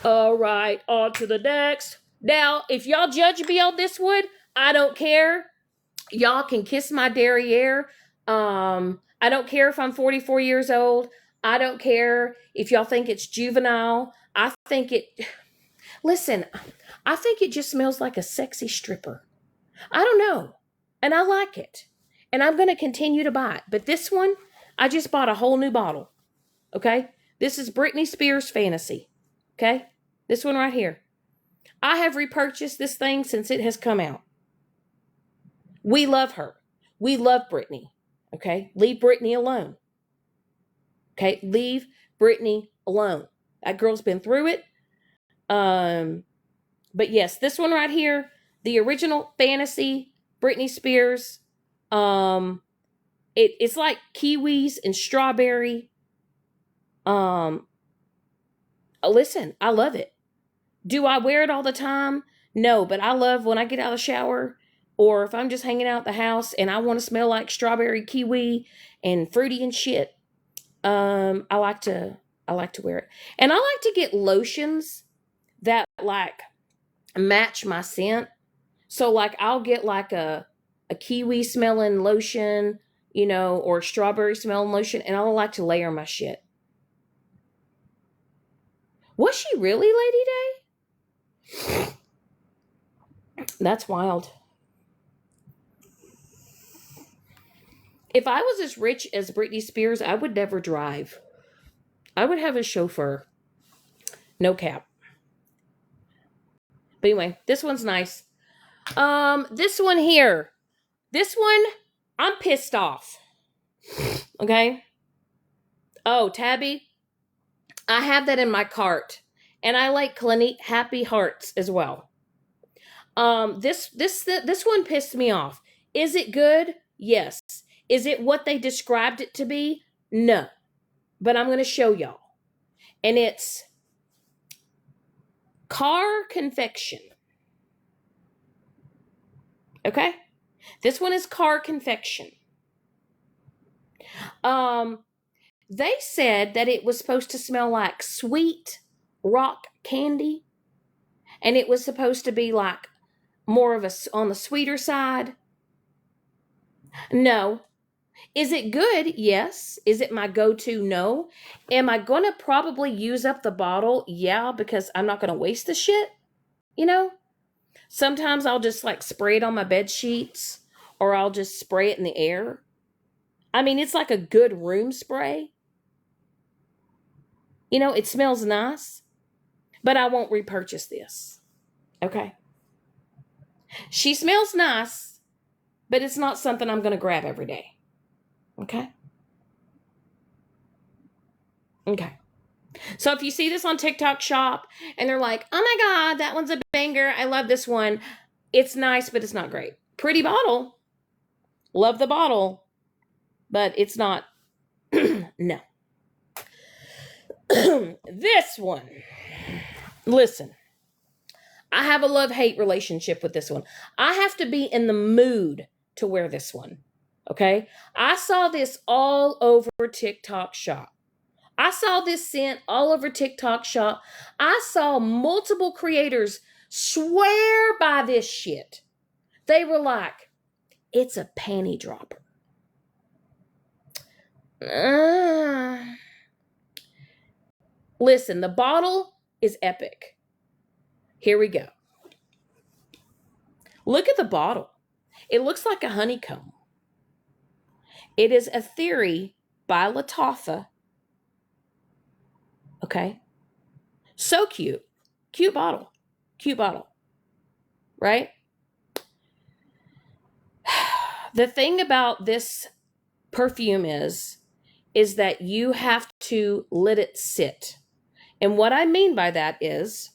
All right, on to the next. Now, if y'all judge me on this one, I don't care. Y'all can kiss my derriere. I don't care if I'm 44 years old. I don't care if y'all think it's juvenile. I think it just smells like a sexy stripper. I don't know. And I like it. And I'm going to continue to buy it. But this one, I just bought a whole new bottle. Okay? This is Britney Spears Fantasy. Okay? This one right here. I have repurchased this thing since it has come out. We love her. We love Britney. Okay? Leave Britney alone. Okay? Leave Britney alone. That girl's been through it. But yes, this one right here, the original Fantasy Britney Spears. It's like kiwis and strawberry. Listen, I love it. Do I wear it all the time? No, but I love when I get out of the shower, or if I'm just hanging out the house and I want to smell like strawberry, kiwi, and fruity and shit. I like to wear it. And I like to get lotions that like match my scent. So like I'll get like a kiwi smelling lotion, or strawberry smelling lotion, and I like to layer my shit. Was she really Lady Day? That's wild. If I was as rich as Britney Spears, I would never drive. I would have a chauffeur. No cap. But anyway, this one's nice. This one here. This one, I'm pissed off. Okay? Oh, Tabby, I have that in my cart. And I like Clinique Happy Hearts as well. This one pissed me off. Is it good? Yes. Is it what they described it to be? No. But I'm going to show y'all. And it's car confection. Okay? This one is car confection. They said that it was supposed to smell like sweet rock candy. And it was supposed to be like more of on the sweeter side. No. Is it good? Yes. Is it my go-to? No. Am I going to probably use up the bottle? Yeah, because I'm not going to waste the shit. Sometimes I'll just like spray it on my bed sheets, or I'll just spray it in the air. I mean, it's like a good room spray. It smells nice, but I won't repurchase this. Okay. She smells nice, but it's not something I'm going to grab every day. Okay. Okay. So if you see this on TikTok Shop and they're like, oh my God, that one's a banger. I love this one. It's nice, but it's not great. Pretty bottle. Love the bottle, but it's not. No. This one. Listen. I have a love-hate relationship with this one. I have to be in the mood to wear this one. Okay? I saw this all over TikTok Shop. I saw this scent all over TikTok Shop. I saw multiple creators swear by this shit. They were like, it's a panty dropper. Listen, the bottle is epic. Here we go. Look at the bottle. It looks like a honeycomb. It is a theory by Latatha. Okay. So cute. Cute bottle. Cute bottle. Right? The thing about this perfume is that you have to let it sit. And what I mean by that is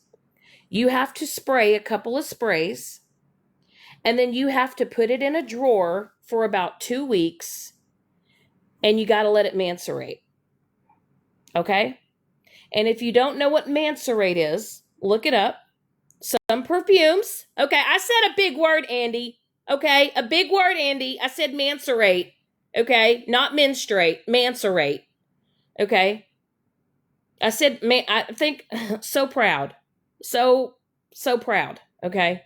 you have to spray a couple of sprays, and then you have to put it in a drawer for about 2 weeks, and you got to let it macerate. Okay? And if you don't know what macerate is, look it up. Some perfumes. Okay, I said a big word, Andy. Okay, a big word, Andy. I said macerate. Okay, not menstruate, macerate. Okay? I said, I think, so proud. So proud. Okay?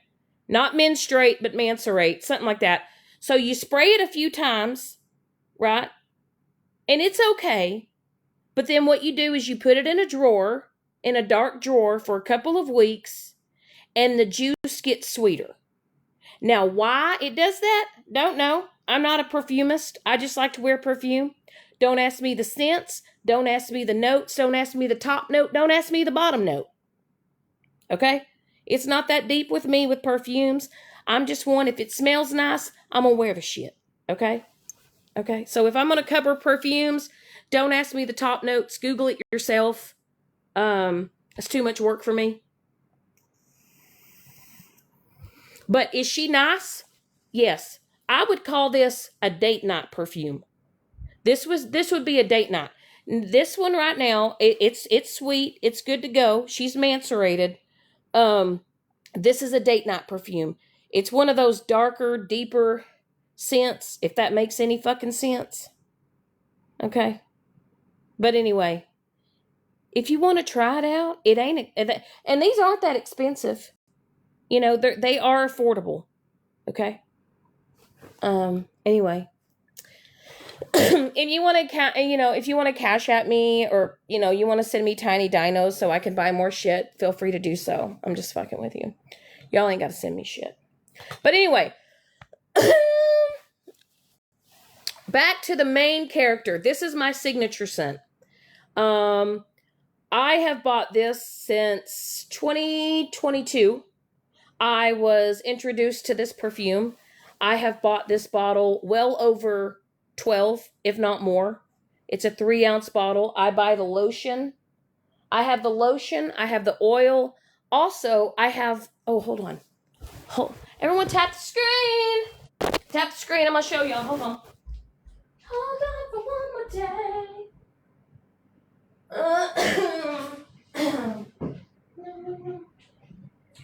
Not menstruate, but macerate. Something like that. So you spray it a few times, right? And it's okay. But then what you do is you put it in a drawer, in a dark drawer for a couple of weeks, and the juice gets sweeter. Now, why it does that? Don't know. I'm not a perfumist. I just like to wear perfume. Don't ask me the scents. Don't ask me the notes. Don't ask me the top note. Don't ask me the bottom note. Okay? It's not that deep with me with perfumes. I'm just one, if it smells nice, I'm going to wear the shit. Okay? Okay? So if I'm going to cover perfumes, don't ask me the top notes. Google it yourself. It's too much work for me. But is she nice? Yes. I would call this a date night perfume. This would be a date night. This one right now, it's sweet. It's good to go. She's macerated. This is a date night perfume. It's one of those darker, deeper scents, if that makes any fucking sense. Okay. But anyway, if you want to try it out, it ain't, and these aren't that expensive. They are affordable. Okay. Anyway. And you want to, if you want to cash at me, or, you want to send me tiny dinos so I can buy more shit, feel free to do so. I'm just fucking with you. Y'all ain't got to send me shit. But anyway, back to the main character. This is my signature scent. I have bought this since 2022. I was introduced to this perfume. I have bought this bottle well over 12, if not more. It's a 3-ounce bottle. I buy the lotion. I have the lotion. I have the oil. Also, I have, hold on. Everyone tap the screen. Tap the screen. I'm going to show y'all. Hold on. Hold on for one more day.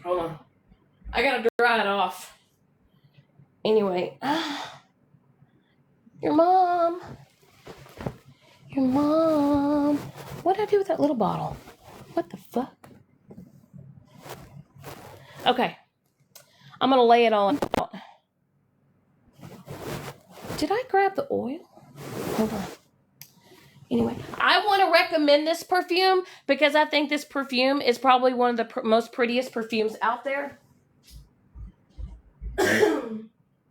Hold on. I gotta dry it off. Anyway. Your mom. What did I do with that little bottle? What the fuck? Okay. I'm gonna lay it all out. Did I grab the oil? Hold on. Anyway, I want to recommend this perfume because I think this perfume is probably one of the most prettiest perfumes out there. What did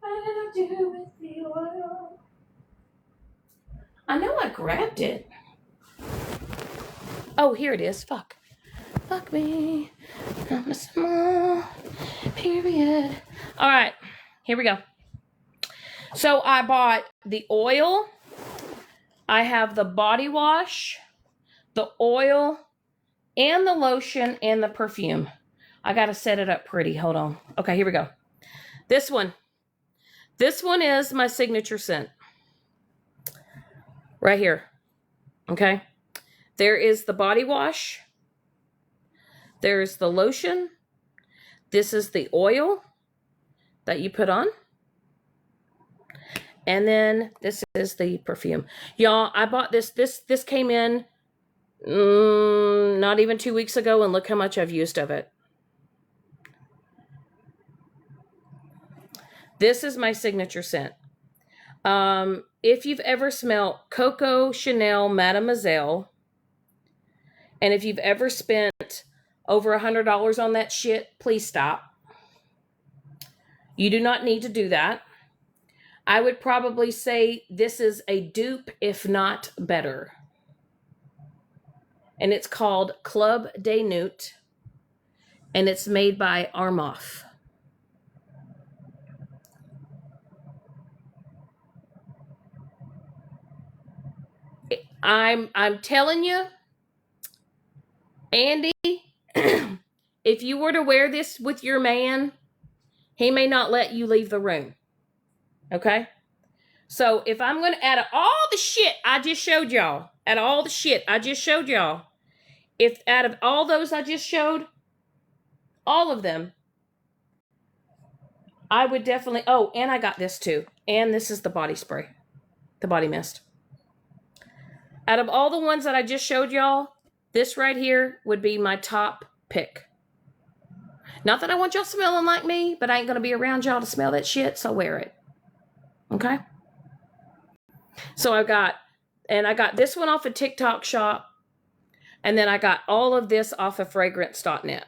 I do with the oil? I know I grabbed it. Oh, here it is. Fuck me. I'm a small period. All right, here we go. So I bought the oil. I have the body wash, the oil, and the lotion, and the perfume. I got to set it up pretty. Hold on. Okay, here we go. This one is my signature scent. Right here. Okay. There is the body wash. There's the lotion. This is the oil that you put on. And then this is the perfume. Y'all, I bought this. This came in not even 2 weeks ago, and look how much I've used of it. This is my signature scent. If you've ever smelled Coco Chanel Mademoiselle, and if you've ever spent over $100 on that shit, please stop. You do not need to do that. I would probably say this is a dupe, if not better. And it's called Club de Nuit, and it's made by Armoff. I'm telling you, Andy, if you were to wear this with your man, he may not let you leave the room. Okay? So if I'm going to, out of all the shit I just showed y'all, if out of all those I just showed, all of them, I would definitely, and I got this too. And this is the body spray, the body mist. Out of all the ones that I just showed y'all, this right here would be my top pick. Not that I want y'all smelling like me, but I ain't going to be around y'all to smell that shit, so wear it. Okay? So I got this one off of TikTok Shop, and then I got all of this off of fragrance.net.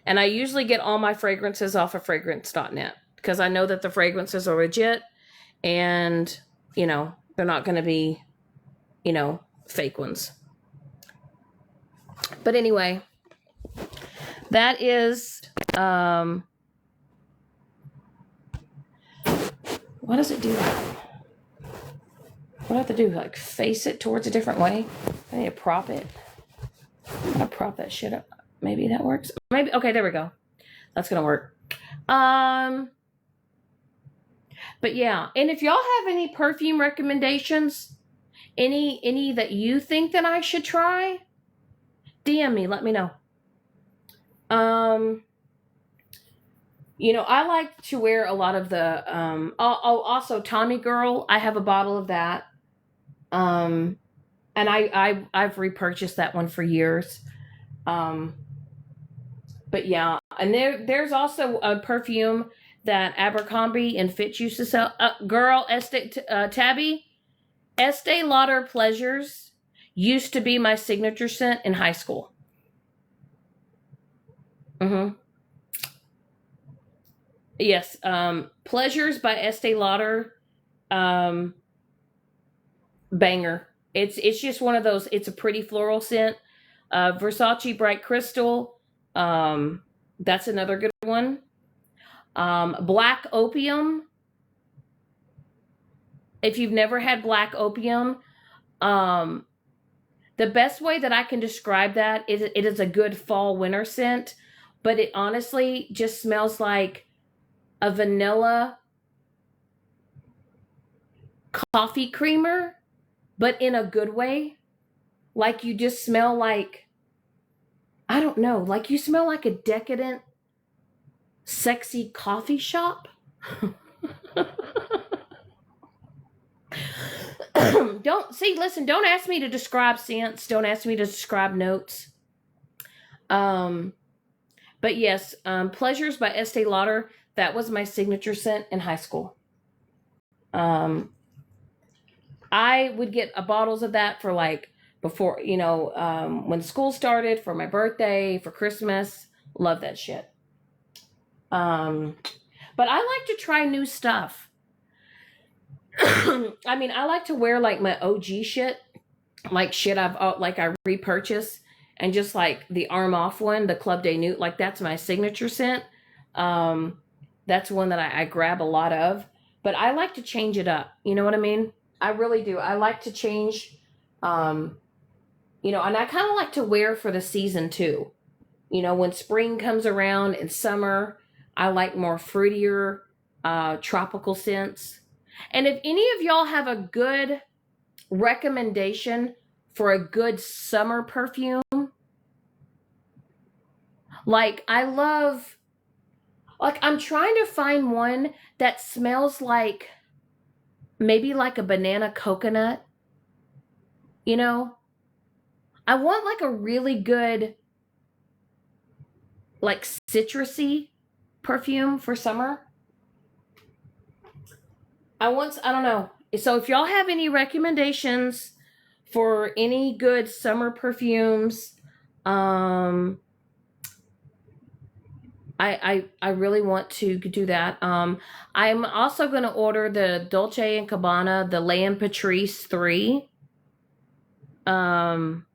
And I usually get all my fragrances off of fragrance.net because I know that the fragrances are legit, and, they're not going to be, fake ones. But anyway, that is, what does it do? What do I have to do? Like face it towards a different way? I need to prop it. I'm gonna prop that shit up. Maybe that works. Maybe, okay, there we go. That's gonna work. But yeah, and if y'all have any perfume recommendations, any that you think that I should try, DM me, let me know. I like to wear a lot of the, also Tommy Girl. I have a bottle of that. And I've repurchased that one for years. But yeah, and there's also a perfume that Abercrombie and Fitch used to sell. Girl, Tabby, Estee Lauder Pleasures used to be my signature scent in high school. Mm-hmm. Yes. Pleasures by Estee Lauder. Um, Banger. It's just one of those. It's a pretty floral scent. Versace Bright Crystal. Um, that's another good one. Black Opium. If you've never had Black Opium, um, the best way that I can describe that is it is a good fall winter scent, but it honestly just smells like a vanilla coffee creamer, but in a good way. Like you just smell like, I don't know, like you smell like a decadent, sexy coffee shop. Don't ask me to describe scents. Don't ask me to describe notes. Um, but yes, Pleasures by Estee Lauder, that was my signature scent in high school. Um, I would get bottles of that for like before, when school started, for my birthday, for Christmas. Love that shit. Um, but I like to try new stuff. I mean, I like to wear like my OG shit, like shit I repurchase, and just like the Arm Off one, the Club de Nude, like that's my signature scent. Um, that's one that I grab a lot of, but I like to change it up. You know what I mean? I really do. I like to change, um, and I kind of like to wear for the season too. When spring comes around and summer, I like more fruitier, tropical scents. And if any of y'all have a good recommendation for a good summer perfume, like I'm trying to find one that smells like maybe like a banana coconut, you know? I want like a really good, like citrusy perfume for summer. I don't know. So if y'all have any recommendations for any good summer perfumes, um, I really want to do that. I'm also going to order the Dolce and Gabbana, the Lamb Patrice 3. Um,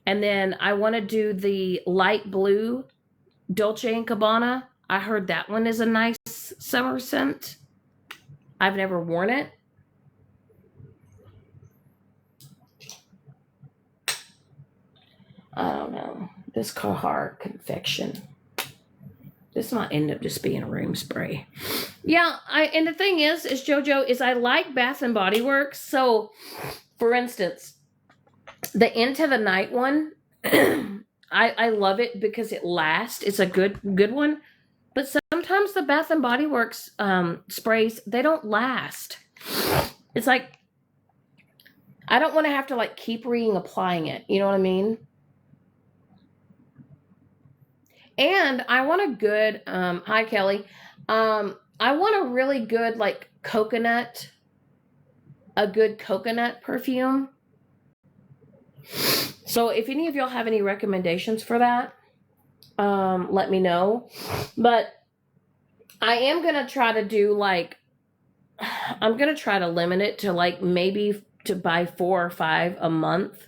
and then I want to do the light blue Dolce and Gabbana. I heard that one is a nice summer scent. I've never worn it. I don't know. This Carhartt confection. This might end up just being a room spray. Yeah, and the thing is JoJo, is I like Bath and Body Works. So, for instance, the Into the Night one, I love it because it lasts. It's a good one. But sometimes the Bath and Body Works sprays, they don't last. It's like I don't want to have to like keep applying it. You know what I mean? And I want a good, hi Kelly. I want a really good like a good coconut perfume. So if any of y'all have any recommendations for that, let me know. But I am going to try to do like, I'm going to try to limit it to like maybe to buy 4 or 5 a month.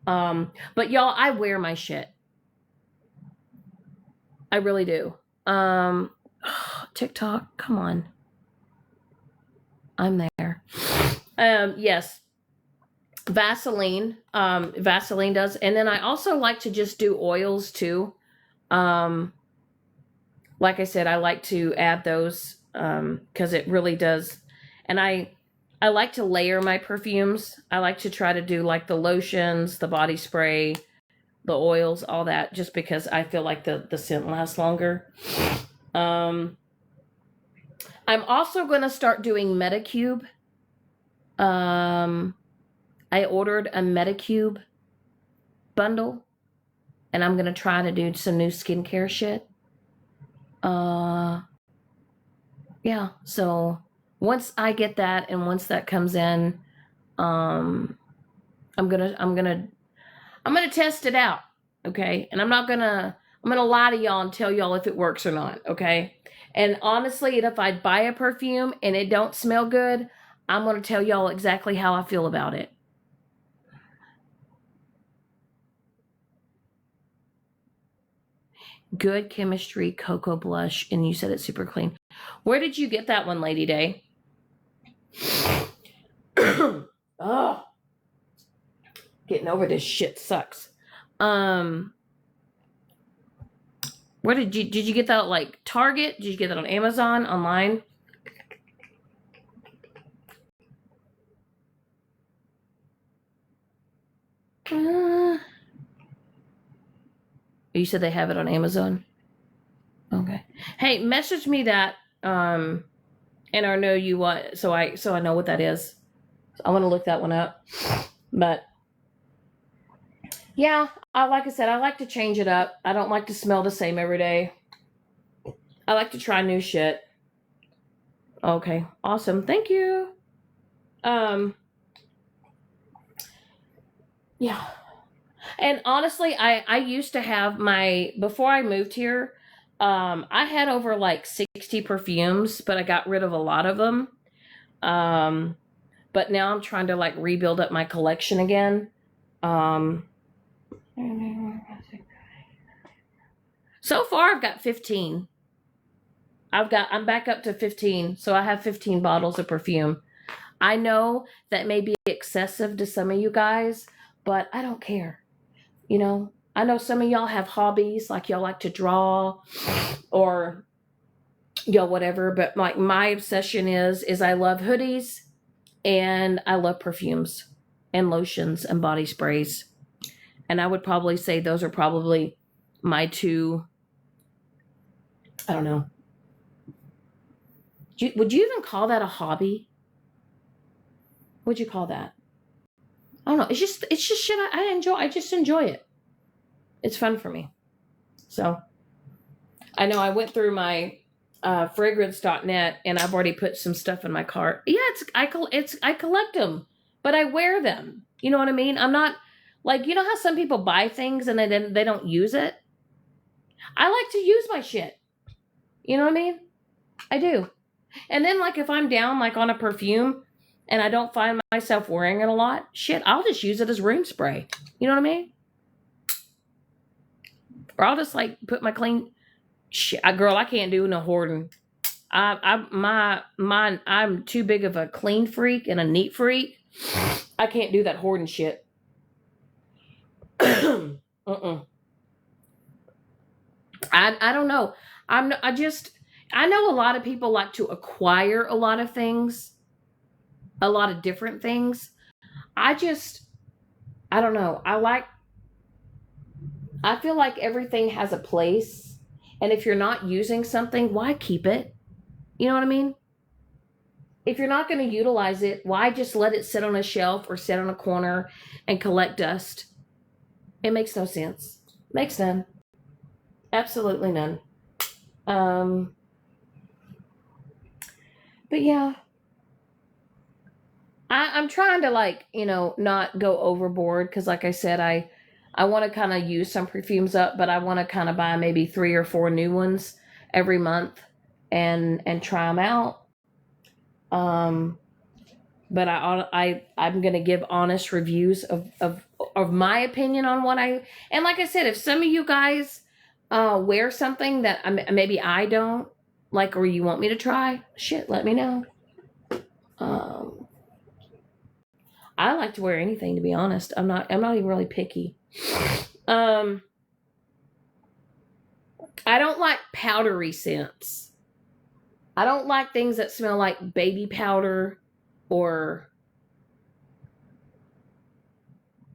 But y'all, I wear my shit. I really do. TikTok, come on. I'm there. Yes. Vaseline. Vaseline does. And then I also like to just do oils too. Like I said, I like to add those because it really does. And I like to layer my perfumes. I like to try to do like the lotions, the body spray, the oils, all that, just because I feel like the scent lasts longer. I'm also going to start doing Metacube. I ordered a Metacube bundle, and I'm going to try to do some new skincare shit. Yeah, so once I get that and once that comes in, I'm gonna test it out. Okay. And I'm gonna lie to y'all and tell y'all if it works or not. Okay. And honestly, if I buy a perfume and it don't smell good, I'm gonna tell y'all exactly how I feel about it. Good Chemistry Cocoa Blush, and you said it's super clean. Where did you get that one, Lady Day? Oh, getting over this shit sucks. Where did you get that? Like Target? Did you get that on Amazon, online? You said they have it on Amazon. Okay. Hey, message me that and I know you what so I know what that is. I want to look that one up. But yeah, like I said, I like to change it up. I don't like to smell the same every day. I like to try new shit. Okay, awesome. Thank you. Yeah. And honestly, I used to have before I moved here, I had over like 60 perfumes, but I got rid of a lot of them. But now I'm trying to like rebuild up my collection again. So far I've got 15. I'm back up to 15. So I have 15 bottles of perfume. I know that may be excessive to some of you guys, but I don't care. You know, I know some of y'all have hobbies, like y'all like to draw or y'all whatever, but like my obsession is I love hoodies and I love perfumes and lotions and body sprays. And I would probably say those are probably my two, I don't know. Would you even call that a hobby? What'd you call that? I don't know. It's just shit I enjoy. I just enjoy it. It's fun for me. So I know I went through my fragrance.net and I've already put some stuff in my cart. Yeah, I collect them, but I wear them. You know what I mean? I'm not like, you know how some people buy things and then they don't use it? I like to use my shit. You know what I mean? I do. And then like if I'm down like on a perfume and I don't find myself wearing it a lot, shit, I'll just use it as room spray. You know what I mean? Or I'll just like put my clean shit. Girl, I can't do no hoarding. I'm too big of a clean freak and a neat freak. I can't do that hoarding shit. I don't know. I know a lot of people like to acquire a lot of things, a lot of different things. I don't know. I feel like everything has a place. And if you're not using something, why keep it? You know what I mean? If you're not going to utilize it, why just let it sit on a shelf or sit on a corner and collect dust? It makes no sense. Makes none. Absolutely none. But yeah, I'm trying to like, not go overboard because like I said, I want to kind of use some perfumes up, but I want to kind of buy maybe 3 or 4 new ones every month and try them out. But I'm going to give honest reviews of my opinion on and like I said, if some of you guys wear something that maybe I don't like, or you want me to try, shit, let me know. I like to wear anything, to be honest. I'm not even really picky. I don't like powdery scents. I don't like things that smell like baby powder or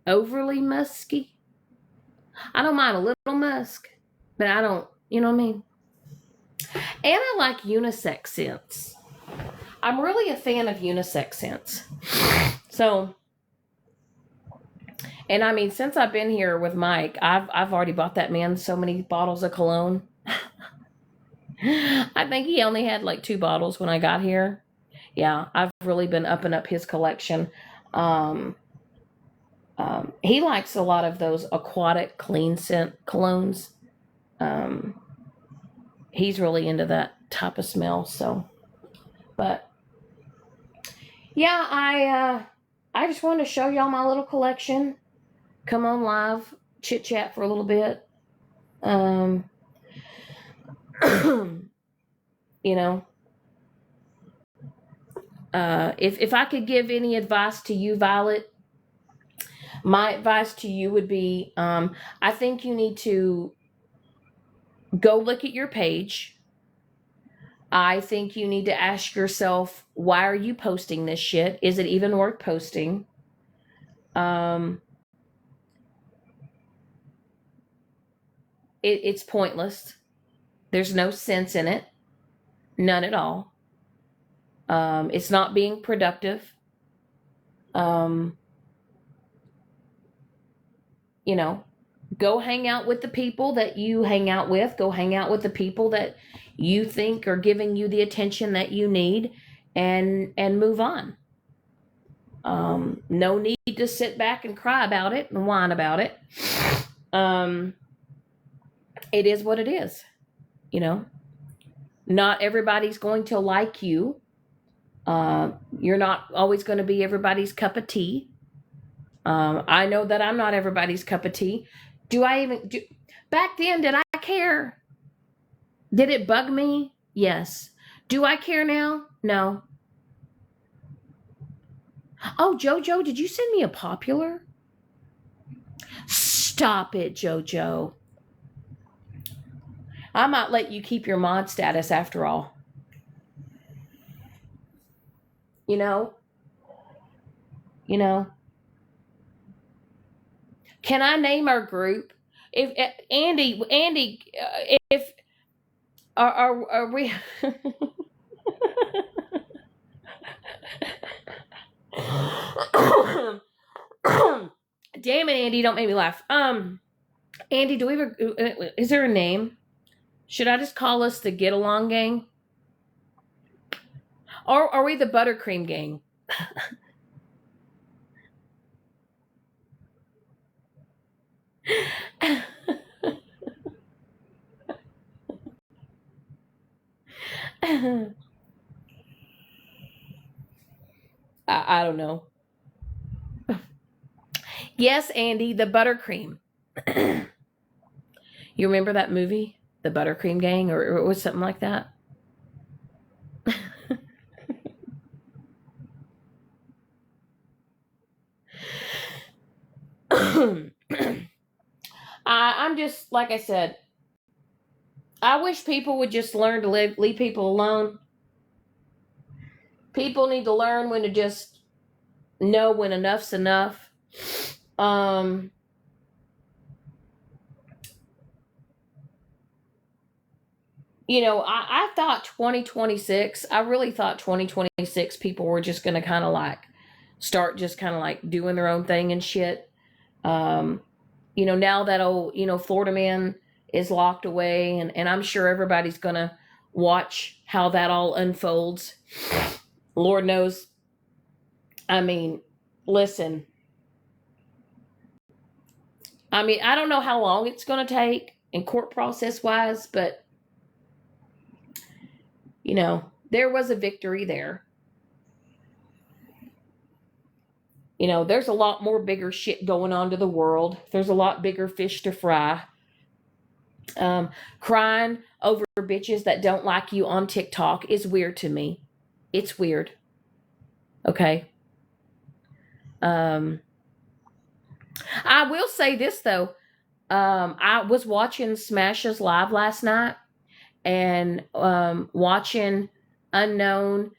overly musky. I don't mind a little musk, but I don't, you know what I mean? And I like unisex scents. I'm really a fan of unisex scents. So, and I mean, since I've been here with Mike, I've already bought that man so many bottles of cologne. I think he only had like 2 bottles when I got here. Yeah, I've really been upping up his collection. Um, he likes a lot of those aquatic clean scent colognes. Um, he's really into that type of smell. So, but yeah, I just wanted to show y'all my little collection. Come on live, chit chat for a little bit. Um, you know, if I could give any advice to you, Violet, my advice to you would be, I think you need to go look at your page. I think you need to ask yourself, why are you posting this shit? Is it even worth posting? Um, it's pointless. There's no sense in it. None at all. It's not being productive. Um, you know, go hang out with the people that you hang out with. Go hang out with the people that you think are giving you the attention that you need, and move on. No need to sit back and cry about it and whine about it. Um, it is what it is. You know, not everybody's going to like you. You're not always going to be everybody's cup of tea. I know that I'm not everybody's cup of tea. Do I even do? Back then, did I care? Did it bug me? Yes. Do I care now? No. Oh, Jojo, did you send me a popular? Stop it, Jojo. I might let you keep your mod status after all. You know? You know? Can I name our group? If Andy, if are we? Damn it, Andy! Don't make me laugh. Andy, do we have is there a name? Should I just call us the Get Along Gang? Or are we the Buttercream Gang? I don't know. Yes, Andy, the Buttercream. You remember that movie, The Buttercream Gang, or it was something like that? I'm just, like I said, I wish people would just learn to leave people alone. People need to learn when to just know when enough's enough. You know, I thought 2026, I really thought 2026 people were just going to kind of like start just kind of like doing their own thing and shit. You know, now that old, Florida man is locked away, and I'm sure everybody's going to watch how that all unfolds. Lord knows. I mean, listen. I mean, I don't know how long it's going to take in court process wise, but, there was a victory there. There's a lot more bigger shit going on to the world. There's a lot bigger fish to fry. Crying over bitches that don't like you on TikTok is weird to me. It's weird. Okay. I will say this though. I was watching Smash's live last night and watching Unknown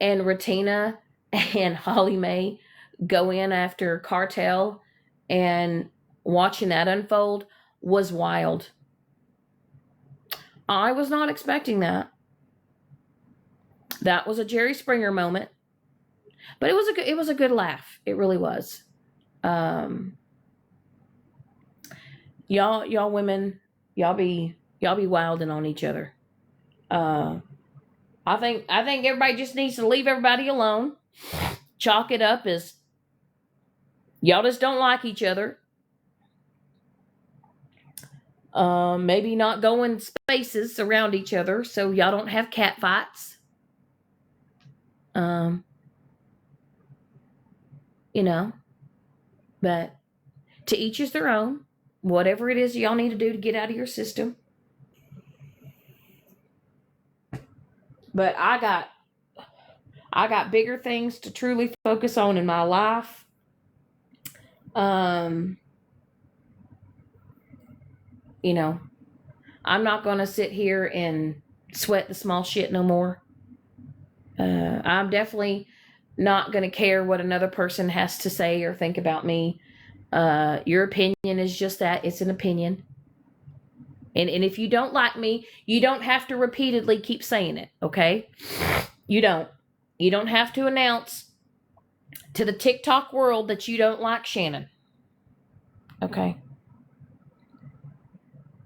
and Ratina and Holly Mae go in after Cartel and watching that unfold was wild. I was not expecting that. That was a Jerry Springer moment, but it was a good laugh. It really was. Y'all women, y'all be wilding on each other. I think everybody just needs to leave everybody alone. Chalk it up as Y'all just don't like each other. Maybe not going spaces around each other, so y'all don't have cat fights. Um, you know, but to each is their own. Whatever it is y'all need to do to get out of your system. But I got bigger things to truly focus on in my life. You know, I'm not going to sit here and sweat the small shit no more. I'm definitely not going to care what another person has to say or think about me. Your opinion is just that. It's an opinion. And if you don't like me, you don't have to repeatedly keep saying it, okay? You don't. You don't have to announce to the TikTok world that you don't like Shannon. Okay?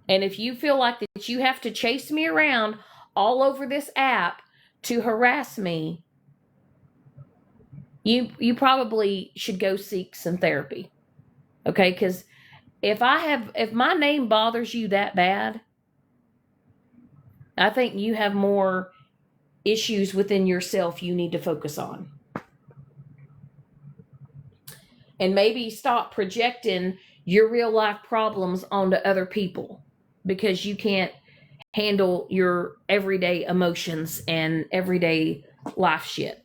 And if you feel like that you have to chase me around all over this app to harass me, you probably should go seek some therapy. Okay? Because if my name bothers you that bad, I think you have more issues within yourself you need to focus on. And maybe stop projecting your real life problems onto other people because you can't handle your everyday emotions and everyday life shit.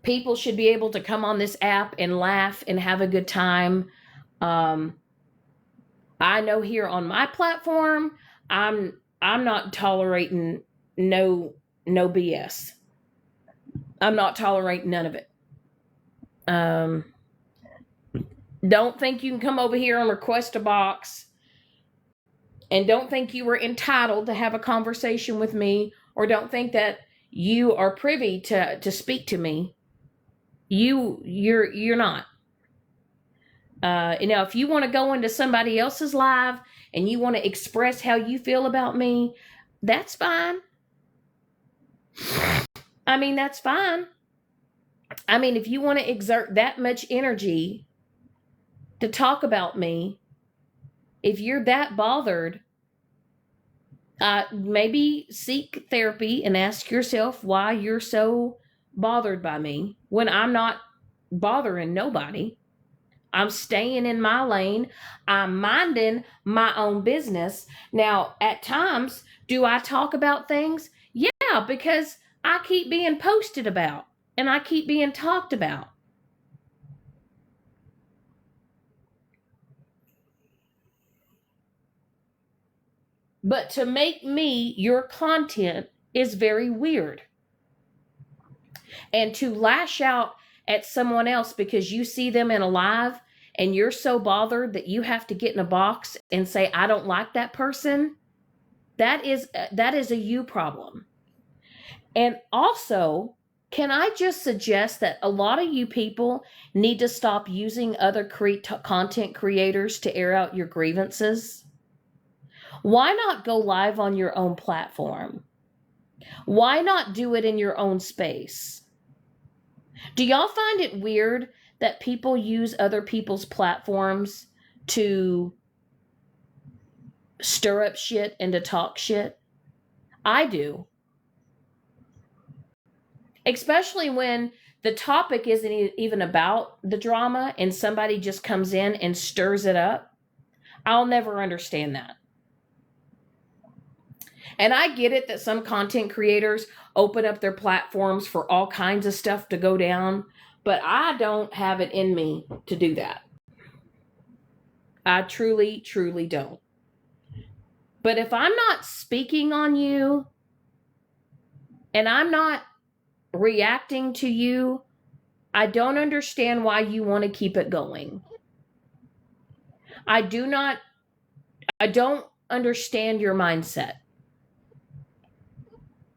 People should be able to come on this app and laugh and have a good time. I know here on my platform, I'm not tolerating no BS. I'm not tolerating none of it. Don't think you can come over here and request a box, and don't think you were entitled to have a conversation with me, or don't think that you are privy to speak to me. You're not. If you want to go into somebody else's live and you want to express how you feel about me, that's fine. I mean, that's fine. I mean, if you want to exert that much energy to talk about me, if you're that bothered, maybe seek therapy and ask yourself why you're so bothered by me when I'm not bothering nobody. I'm staying in my lane. I'm minding my own business. Now, at times, do I talk about things? Yeah, because I keep being posted about and I keep being talked about. But to make me your content is very weird. And to lash out at someone else because you see them in a live and you're so bothered that you have to get in a box and say, I don't like that person, that is a you problem. And also, can I just suggest that a lot of you people need to stop using other content creators to air out your grievances? Why not go live on your own platform? Why not do it in your own space? Do y'all find it weird that people use other people's platforms to stir up shit and to talk shit? I do. Especially when the topic isn't even about the drama and somebody just comes in and stirs it up. I'll never understand that. And I get it that some content creators open up their platforms for all kinds of stuff to go down, but I don't have it in me to do that. I truly, truly don't. But if I'm not speaking on you and I'm not reacting to you, I don't understand why you want to keep it going. I don't understand your mindset.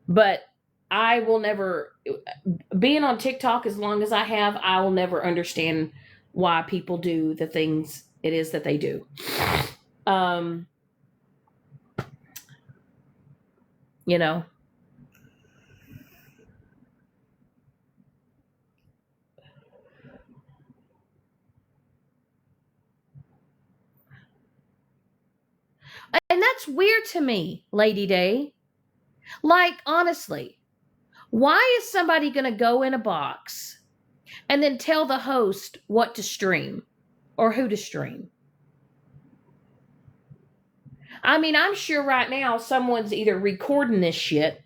But I will never, being on TikTok as long as I have, I will never understand why people do the things it is that they do. You know, That's weird to me, Lady Day. Like, honestly, why is somebody going to go in a box and then tell the host what to stream or who to stream? I mean, I'm sure right now someone's either recording this shit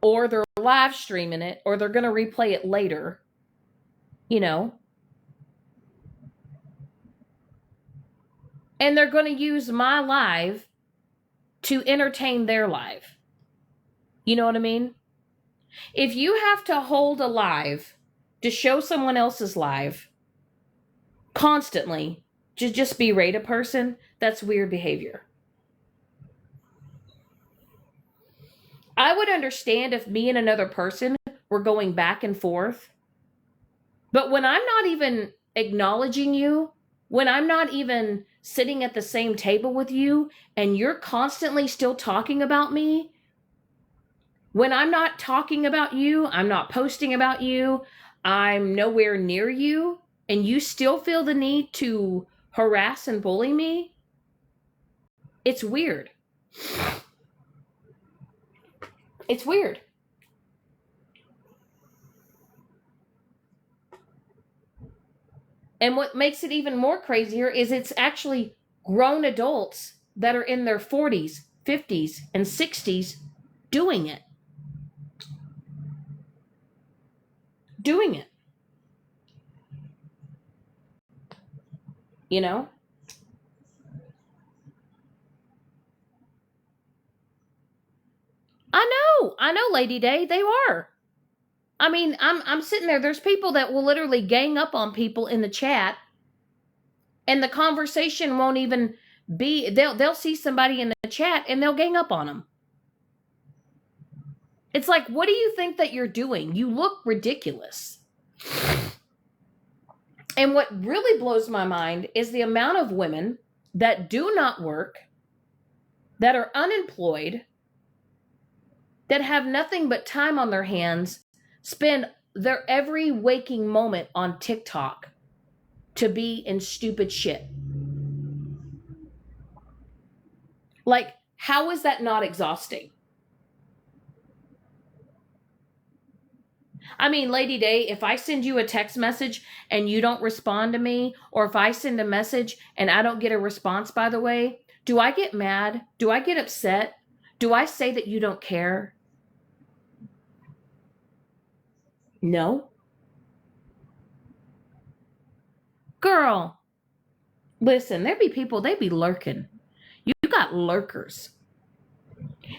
or they're live streaming it or they're going to replay it later, you know. And they're going to use my live to entertain their live. You know what I mean? If you have to hold a live to show someone else's live constantly to just berate a person, that's weird behavior. I would understand if me and another person were going back and forth. But when I'm not even acknowledging you, when I'm not even sitting at the same table with you, and you're constantly still talking about me, when I'm not talking about you, I'm not posting about you, I'm nowhere near you, and you still feel the need to harass and bully me, it's weird. It's weird. And what makes it even more crazier is it's actually grown adults that are in their 40s, 50s, and 60s doing it. Doing it. You know? I know, Lady Day, they are. I mean, I'm sitting there, there's people that will literally gang up on people in the chat, and the conversation won't even be, they'll see somebody in the chat and they'll gang up on them. It's like, what do you think that you're doing? You look ridiculous. And what really blows my mind is the amount of women that do not work, that are unemployed, that have nothing but time on their hands, spend their every waking moment on TikTok to be in stupid shit. Like, how is that not exhausting? I mean, Lady Day, if I send you a text message and you don't respond to me, or if I send a message and I don't get a response, by the way, do I get mad? Do I get upset? Do I say that you don't care? No. Girl, listen, there be people, they be lurking. You got lurkers.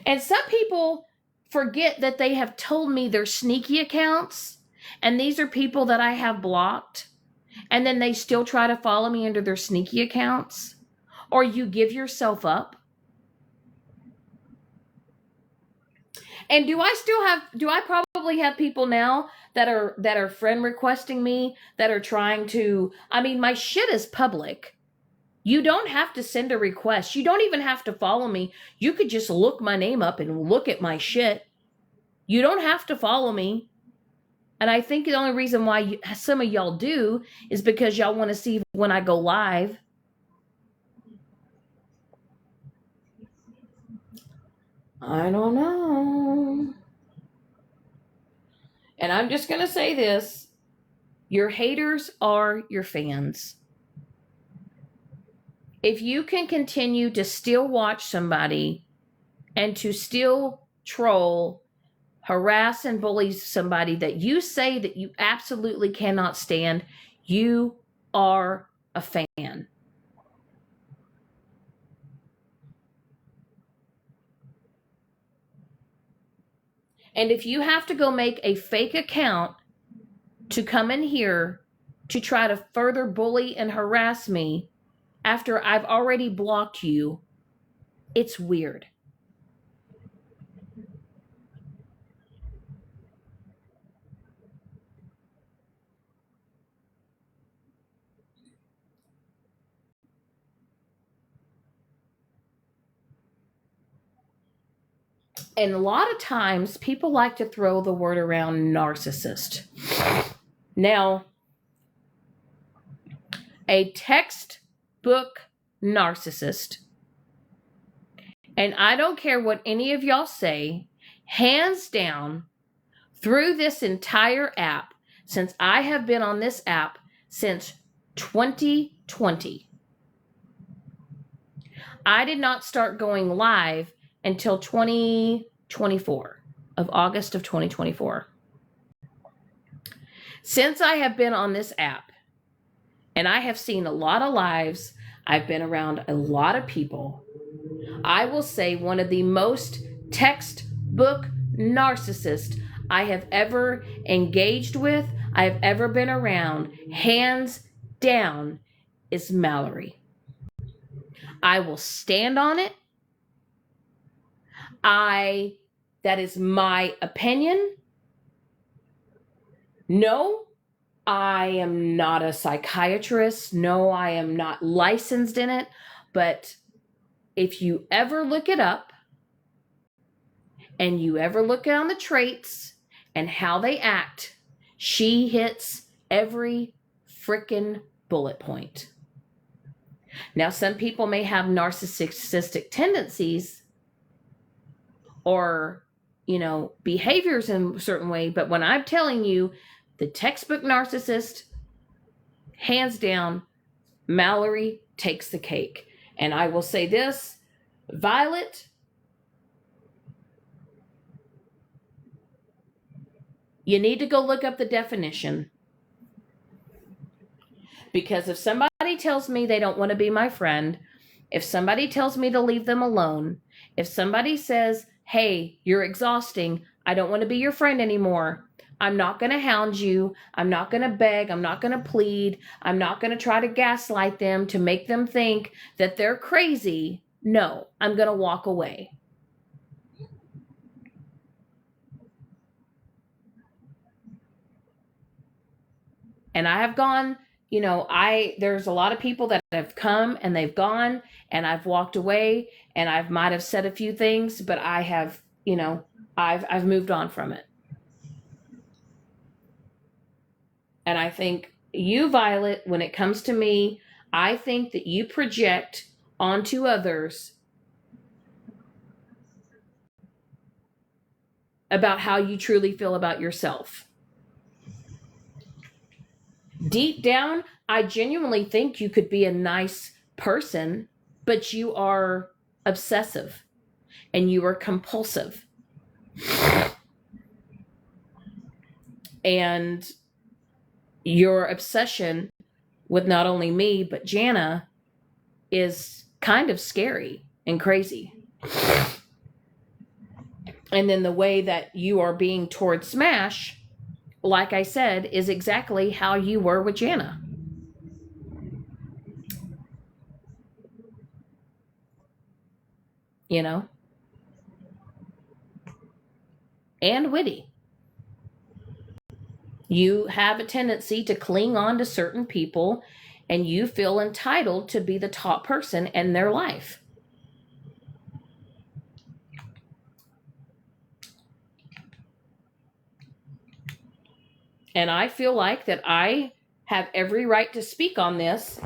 And some people forget that they have told me their sneaky accounts, and these are people that I have blocked, and then they still try to follow me under their sneaky accounts. Or you give yourself up. And do I probably have people now that are friend requesting me, that are trying to, I mean, my shit is public. You don't have to send a request. You don't even have to follow me. You could just look my name up and look at my shit. You don't have to follow me. And I think the only reason why some of y'all do is because y'all want to see when I go live. I don't know. And I'm just going to say this. Your haters are your fans. If you can continue to still watch somebody and to still troll, harass, and bully somebody that you say that you absolutely cannot stand, you are a fan. And if you have to go make a fake account to come in here to try to further bully and harass me after I've already blocked you, it's weird. And a lot of times people like to throw the word around narcissist. Now, a textbook narcissist And I don't care what any of y'all say, hands down, through this entire app, since I have been on this app since 2020, I did not start going live until 2024, of August of 2024. Since I have been on this app, and I have seen a lot of lives, I've been around a lot of people, I will say one of the most textbook narcissists I have ever engaged with, I have ever been around, hands down, is Mallory. I will stand on it. That is my opinion. No, I am not a psychiatrist. No, I am not licensed in it. But if you ever look it up and you ever look on the traits and how they act, she hits every freaking bullet point. Now, some people may have narcissistic tendencies or, behaviors in a certain way, but when I'm telling you, the textbook narcissist, hands down, Mallory takes the cake. And I will say this, Violet, you need to go look up the definition. Because if somebody tells me they don't want to be my friend, if somebody tells me to leave them alone, if somebody says, hey, you're exhausting, I don't want to be your friend anymore, I'm not going to hound you, I'm not going to beg, I'm not going to plead, I'm not going to try to gaslight them to make them think that they're crazy. No, I'm going to walk away. And I have gone, there's a lot of people that have come and they've gone and I've walked away and I might have said a few things, but I have, I've moved on from it. And I think you, Violet, when it comes to me, I think that you project onto others about how you truly feel about yourself. Deep down, I genuinely think you could be a nice person, but you are obsessive and you are compulsive. And your obsession with not only me, but Jana is kind of scary and crazy. And then the way that you are being toward Smash, like I said, is exactly how you were with Jana. And witty. You have a tendency to cling on to certain people and you feel entitled to be the top person in their life. And I feel like that I have every right to speak on this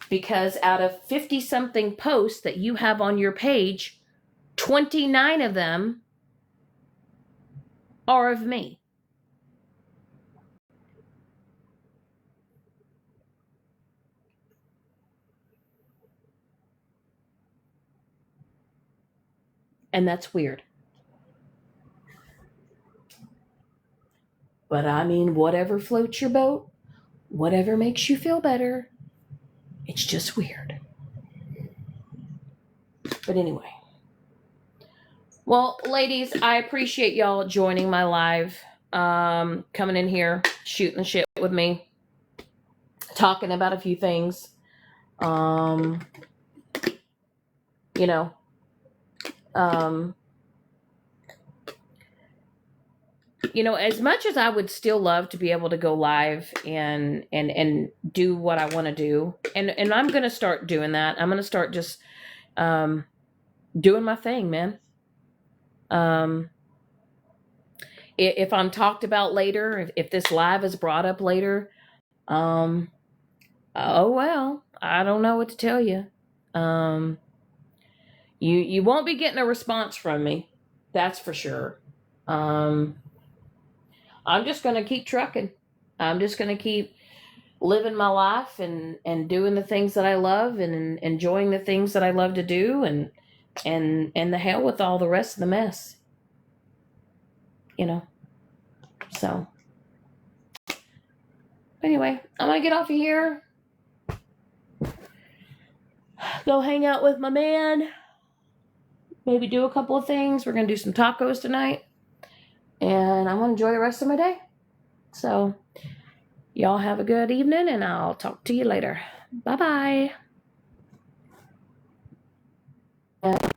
because out of 50 something posts that you have on your page, 29 of them are of me. And that's weird. But I mean, whatever floats your boat, whatever makes you feel better, it's just weird. But anyway. Well, ladies, I appreciate y'all joining my live, coming in here, shooting the shit with me, talking about a few things. As much as I would still love to be able to go live and do what I want to do, and I'm going to start doing that. I'm going to start just doing my thing, man. If I'm talked about later, if this live is brought up later, oh well, I don't know what to tell you. You won't be getting a response from me. That's for sure. I'm just going to keep trucking. I'm just going to keep living my life and doing the things that I love and enjoying the things that I love to do and the hell with all the rest of the mess. You know. So anyway, I'm going to get off of here. Go hang out with my man. Maybe do a couple of things. We're going to do some tacos tonight. And I'm going to enjoy the rest of my day. So, y'all have a good evening, and I'll talk to you later. Bye-bye.